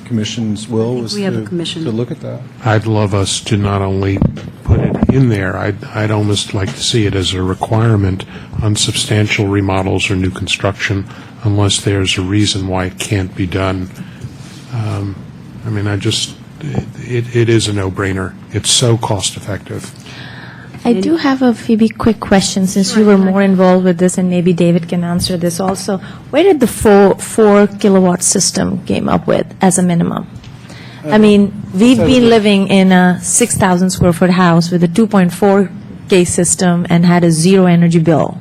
Commission's will was we have a commission. to look at that. I'd love us to not only put it in there, I'd almost like to see it as a requirement on substantial remodels or new construction, unless there's a reason why it can't be done. It is a no-brainer. It's so cost-effective. I do have a Phoebe quick question, since you were more involved with this, and maybe David can answer this also. Where did the 4 kilowatt system came up with as a minimum? I mean, we've been living in a 6,000 square foot house with a 2.4K system and had a zero energy bill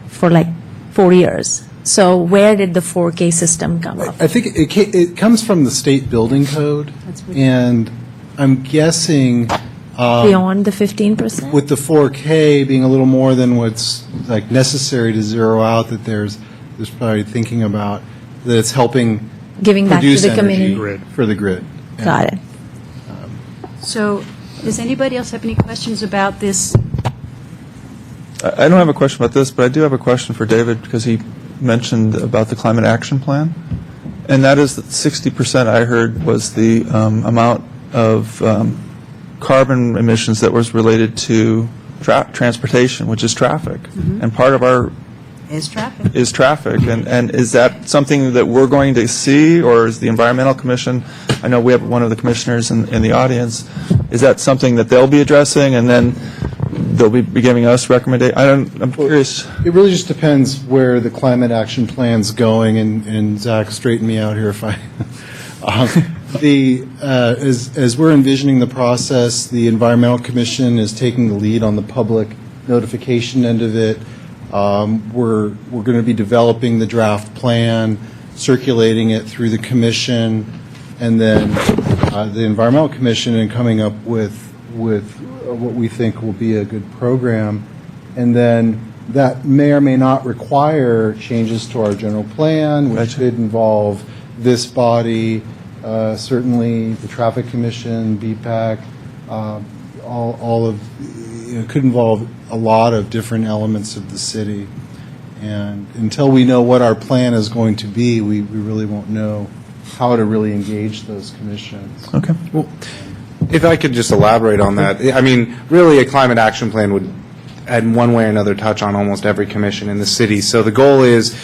for like 4 years. So where did the 4K system come up? I think it comes from the state building code, and I'm guessing Beyond the 15%? with the 4K being a little more than what's like necessary to zero out, that there's probably thinking about that it's helping Giving back to produce the energy community. for the grid. Got it. So, does anybody else have any questions about this? I don't have a question about this, but I do have a question for David, because he mentioned about the climate action plan, and that is that 60% I heard was the amount of carbon emissions that was related to transportation, which is traffic. And part of our Is traffic? is traffic, and is that something that we're going to see, or is the Environmental Commission, I know we have one of the commissioners in the audience, is that something that they'll be addressing, and then they'll be giving us recommendations? I'm curious. It really just depends where the climate action plan's going, and Zach, straighten me out here if I... As we're envisioning the process, the Environmental Commission is taking the lead on the public notification end of it. We're going to be developing the draft plan, circulating it through the commission, and then the Environmental Commission, and coming up with what we think will be a good program. And then that may or may not require changes to our general plan, which could involve this body, certainly the Traffic Commission, BPAC, all of, could involve a lot of different elements of the city. And until we know what our plan is going to be, we really won't know how to really engage those commissions. Okay. Well, if I could just elaborate on that, I mean, really, a climate action plan would, in one way or another, touch on almost every commission in the city. So the goal is,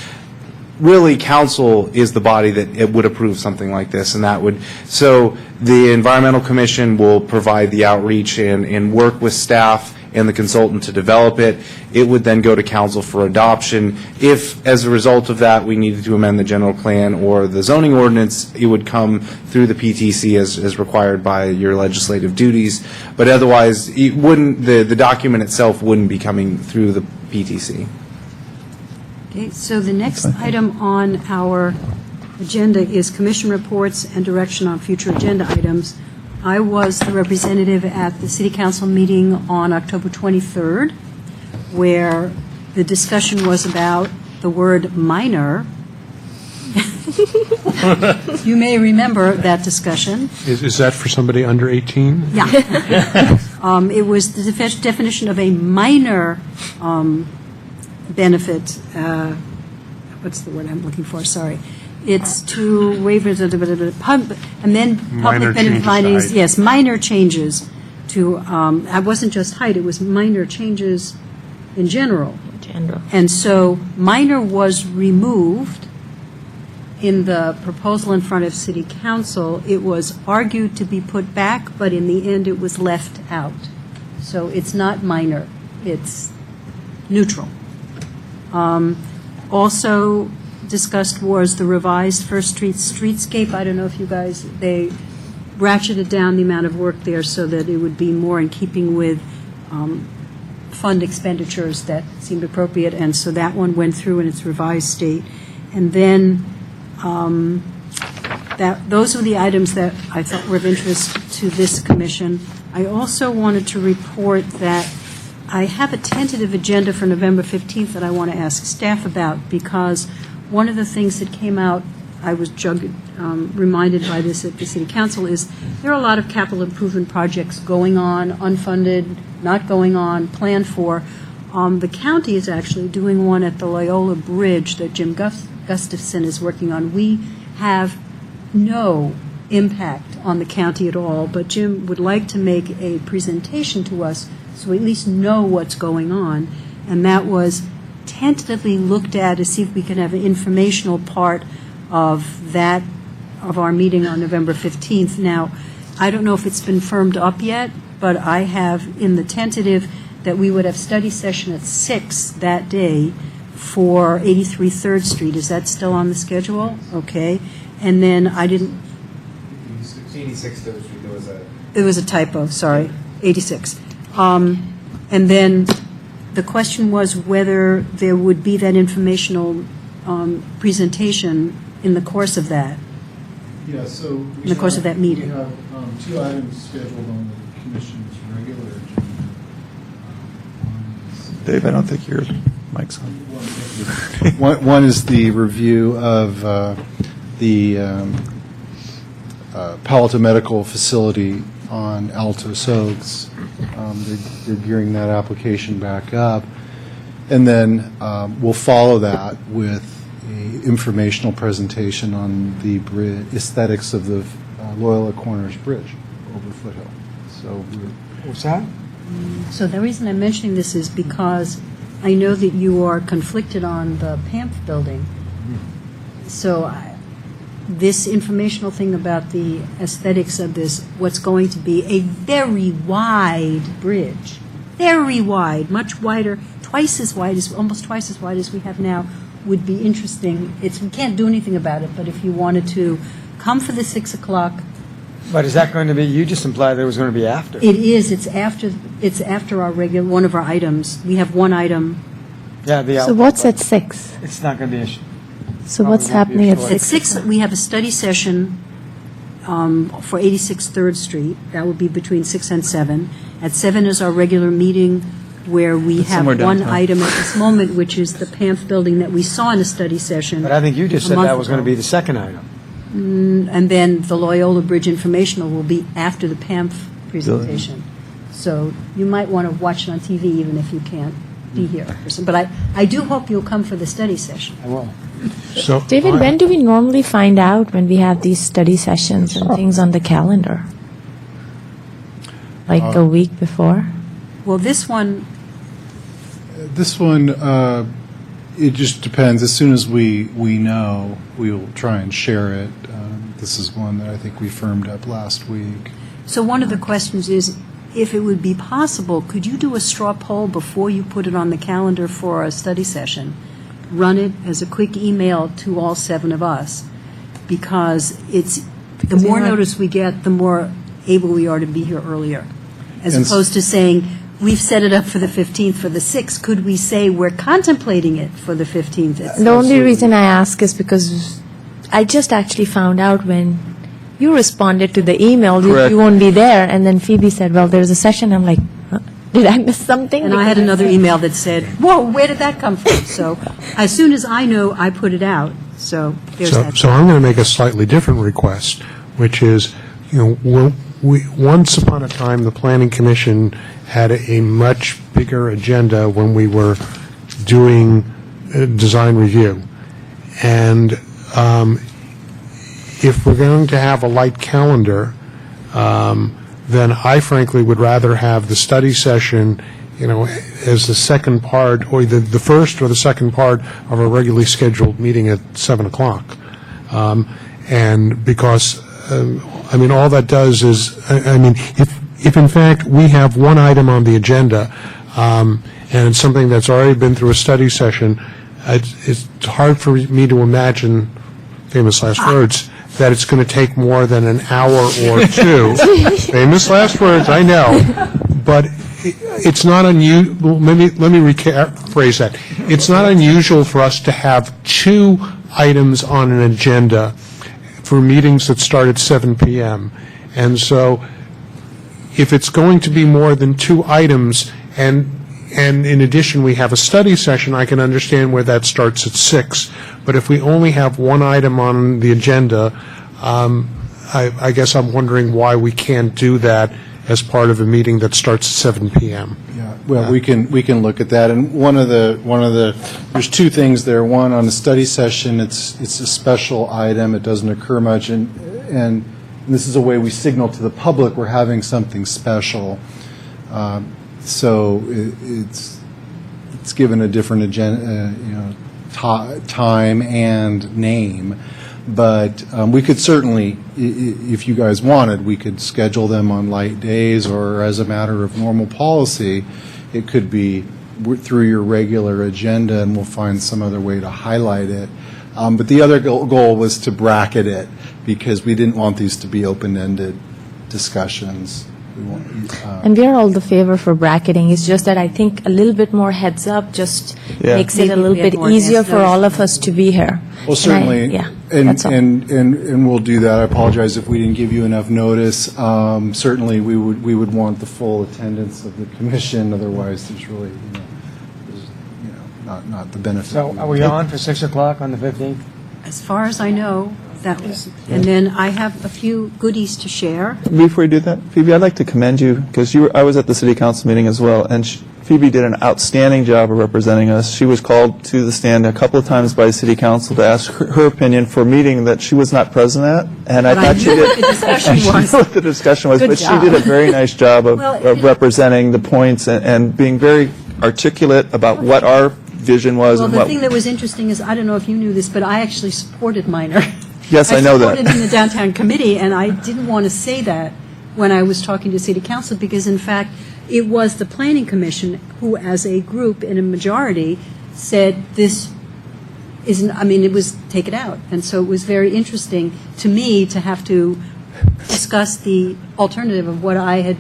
really, council is the body that it would approve something like this, and that would, so the Environmental Commission will provide the outreach and work with staff and the consultant to develop it. It would then go to council for adoption. If, as a result of that, we needed to amend the general plan or the zoning ordinance, it would come through the PTC as required by your legislative duties. But otherwise, it wouldn't, the document itself wouldn't be coming through the PTC. Okay, so the next item on our agenda is commission reports and direction on future agenda items. I was the representative at the City Council meeting on October 23rd, where the discussion was about the word minor. You may remember that discussion. Is that for somebody under 18? Yeah. It was the definition of a minor benefit. What's the word I'm looking for? Sorry. It's to waivers of and then Minor public benefit changes to findings. height. Yes, minor changes to. It wasn't just height; it was minor changes in general. And so, minor was removed in the proposal in front of City Council. It was argued to be put back, but in the end, it was left out. So it's not minor; it's neutral. Also discussed was the revised First Street streetscape. I don't know if you guys, they ratcheted down the amount of work there so that it would be more in keeping with fund expenditures that seemed appropriate, and so that one went through in its revised state. And then those were the items that I thought were of interest to this commission. I also wanted to report that I have a tentative agenda for November 15th that I want to ask staff about, because one of the things that came out, I was reminded by this at the City Council, is there are a lot of capital improvement projects going on, unfunded, not going on, planned for. The county is actually doing one at the Loyola Bridge that Jim Gustafson is working on. We have no impact on the county at all, but Jim would like to make a presentation to us so we at least know what's going on, and that was tentatively looked at to see if we can have an informational part of our meeting on November 15th. Now, I don't know if it's been firmed up yet, but I have in the tentative that we would have study session at 6 that day for 83 3rd Street. Is that still on the schedule? Okay. And then I didn't... 86 3rd Street, there was a... It was a typo, sorry, 86. And then the question was whether there would be that informational presentation in the course of that. Yeah, so In the course of that meeting. We have two items scheduled on the commission's regular agenda. Dave, I don't think your mic's on. One is the review of the Palo Alto Medical Facility on Altos Oaks. They're gearing that application back up. And then we'll follow that with an informational presentation on the bridge, aesthetics of the Loyola Corners Bridge over Foothill. So What's that? So the reason I'm mentioning this is because I know that you are conflicted on the PAMP building. So this informational thing about the aesthetics of this, what's going to be a very wide bridge, very wide, much wider, almost twice as wide as we have now, would be interesting. We can't do anything about it, but if you wanted to come for the 6 o'clock. But is that going to be, you just implied that it was going to be after. It is, it's after our regular, one of our items. We have one item. Yeah, So what's at 6? It's not going to be an issue. So what's happening at 6? At 6, we have a study session for 86 3rd Street. That will be between 6 and 7. At 7 is our regular meeting where we It's have somewhere one downtown. item at this moment, which is the PAMF building that we saw in a study session. But I think you just a said month that was going to ago. be the second item. And then the Loyola Bridge Informational will be after the PAMF presentation. So you might want to watch it on TV even if you can't be here. But I do hope you'll come for the study session. I will. So, David, when do we normally find out when we have these study sessions and things on the calendar? Like a week before? Well, this one, This one, it just depends. As soon as we know, we will try and share it. This is one that I think we firmed up last week. so one of the questions is, if it would be possible, could you do a straw poll before you put it on the calendar for a study session? Run it as a quick email to all 7 of us, because the more notice we get, the more able we are to be here earlier. As And opposed to saying, we've set it up for the 15th, for the 6th, could we say we're contemplating it for the 15th? The only reason I ask is because I just actually found out when you responded to the email, Correct. you won't be there, and then Phoebe said, well, there's a session. I'm like, huh? Did I miss something? And I had another email that said, whoa, where did that come from? So as soon as I know, I put it out. So there's that. So I'm going to make a slightly different request, which is, once upon a time, the Planning Commission had a much bigger agenda when we were doing design review. And if we're going to have a light calendar, then I frankly would rather have the study session, as the second part, or the first or the second part of a regularly scheduled meeting at 7 o'clock. And because, all that does is, if in fact we have one item on the agenda, and it's something that's already been through a study session, it's hard for me to imagine, famous last words, that it's going to take more than an hour or two. Famous last words, I know. But it's not unusual, let me rephrase that. It's not unusual for us to have 2 items on an agenda for meetings that start at 7 p.m. And so if it's going to be more than 2 items, and in addition we have a study session, I can understand where that starts at 6. But if we only have 1 item on the agenda, I guess I'm wondering why we can't do that as part of a meeting that starts at 7 p.m. Yeah, well, we can look at that, and one of the there's 2 things there. One, on the study session, it's a special item. It doesn't occur much, and this is a way we signal to the public we're having something special. So it's given a different agenda, time and name. But we could certainly, if you guys wanted, we could schedule them on light days, or as a matter of normal policy, it could be through your regular agenda, and we'll find some other way to highlight it. But the other goal was to bracket it, because we didn't want these to be open-ended discussions. And we are all the favor for bracketing. It's just that I think a little bit more heads up just Yeah. makes it Maybe a little we have bit more easier advance for all notice. of us to be here. Well, certainly, Yeah, and, that's all. and we'll do that. I apologize if we didn't give you enough notice. Certainly, we would want the full attendance of the commission, otherwise there's really, not the benefit. So are we on for 6 o'clock on the 15th? As far as I know, that was, and then I have a few goodies to share. Before you do that, Phoebe, I'd like to commend you, because I was at the city council meeting as well, and Phoebe did an outstanding job of representing us. She was called to the stand a couple of times by city council to ask her opinion for a meeting that she was not present at, and I But I thought she knew did. what the discussion I knew was. what the discussion was, Good but job. she did a very nice job of, Well, of representing the points and being very articulate about what our vision was Well, and the what. thing that was interesting is, I don't know if you knew this, but I actually supported Minor. Yes, I know that. I supported in the downtown committee, and I didn't want to say that when I was talking to city council, because in fact, it was the planning commission who, as a group in a majority, said this isn't, it was take it out. And so it was very interesting to me to have to discuss the alternative of what I had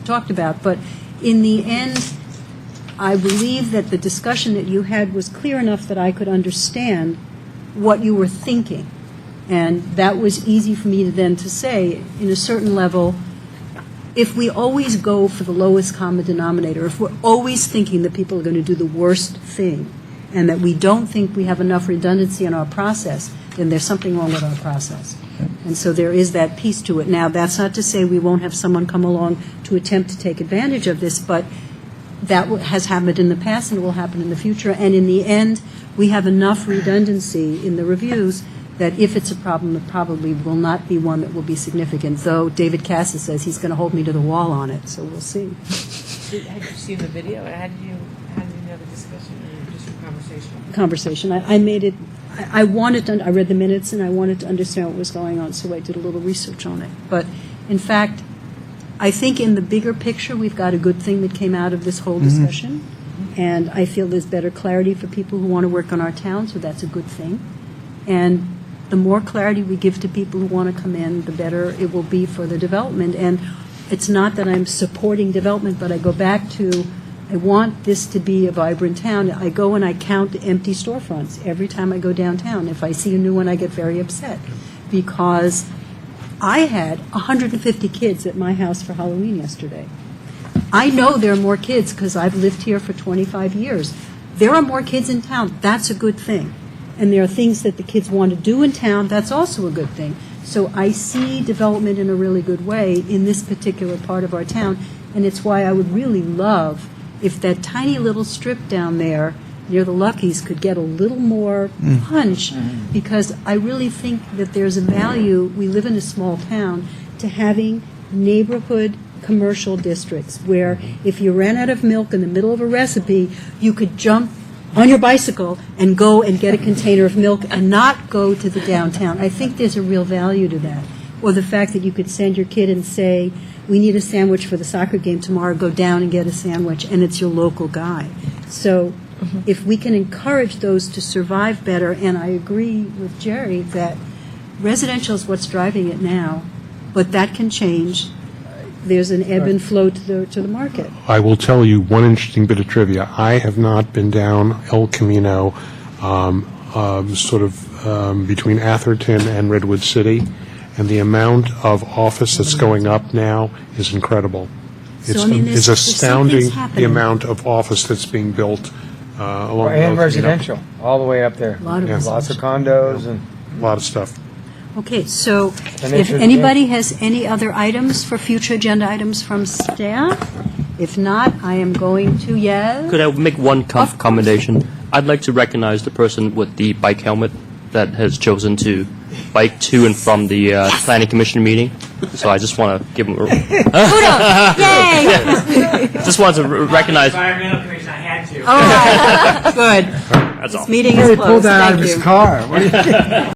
talked about. But in the end, I believe that the discussion that you had was clear enough that I could understand what you were thinking. And that was easy for me then to say, in a certain level, if we always go for the lowest common denominator, if we're always thinking that people are going to do the worst thing, and that we don't think we have enough redundancy in our process, then there's something wrong with our process. And so there is that piece to it. Now, that's not to say we won't have someone come along to attempt to take advantage of this, but that has happened in the past and will happen in the future. And in the end, we have enough redundancy in the reviews that if it's a problem, it probably will not be one that will be significant, though David Cassis says he's going to hold me to the wall on it, so we'll see. Had you seen the video? How did you know the discussion, or just your conversation? Conversation. I made it, I wanted to, I read the minutes and I wanted to understand what was going on, so I did a little research on it. But in fact, I think in the bigger picture, we've got a good thing that came out of this whole discussion. And I feel there's better clarity for people who want to work on our town, so that's a good thing. And the more clarity we give to people who want to come in, the better it will be for the development. And it's not that I'm supporting development, but I go back to, I want this to be a vibrant town. I go and I count empty storefronts every time I go downtown. If I see a new one, I get very upset, because I had 150 kids at my house for Halloween yesterday. I know there are more kids because I've lived here for 25 years. There are more kids in town. That's a good thing. And there are things that the kids want to do in town. That's also a good thing. So I see development in a really good way in this particular part of our town. And it's why I would really love if that tiny little strip down there near the Luckies could get a little more punch, because I really think that there's a value, we live in a small town, to having neighborhood commercial districts where if you ran out of milk in the middle of a recipe, you could jump on your bicycle and go and get a container of milk and not go to the downtown. I think there's a real value to that. Or the fact that you could send your kid and say, we need a sandwich for the soccer game tomorrow, go down and get a sandwich, and it's your local guy. So if we can encourage those to survive better, and I agree with Jerry that residential is what's driving it now, but that can change. There's an ebb and flow to the market. I will tell you one interesting bit of trivia. I have not been down El Camino, between Atherton and Redwood City, and the amount of office that's going up now is incredible. So, I mean, It's there's astounding something's happening. the amount of office that's being built along El And Camino. residential, all the way up there. A lot of Yeah. Lots of condos and. A lot of stuff. Okay, so And if it's- anybody has any other items for future agenda items from staff, if not, I am going to, yes? Could I make one Of course. commendation? I'd like to recognize the person with the bike helmet that has chosen to bike to and from the planning commission meeting. So I just want to give him a... Yay! Just wanted to recognize... Environmental Commission, I had to. All right, good. That's all. This meeting He is pulled closed, that out thank of his you. car. What do you-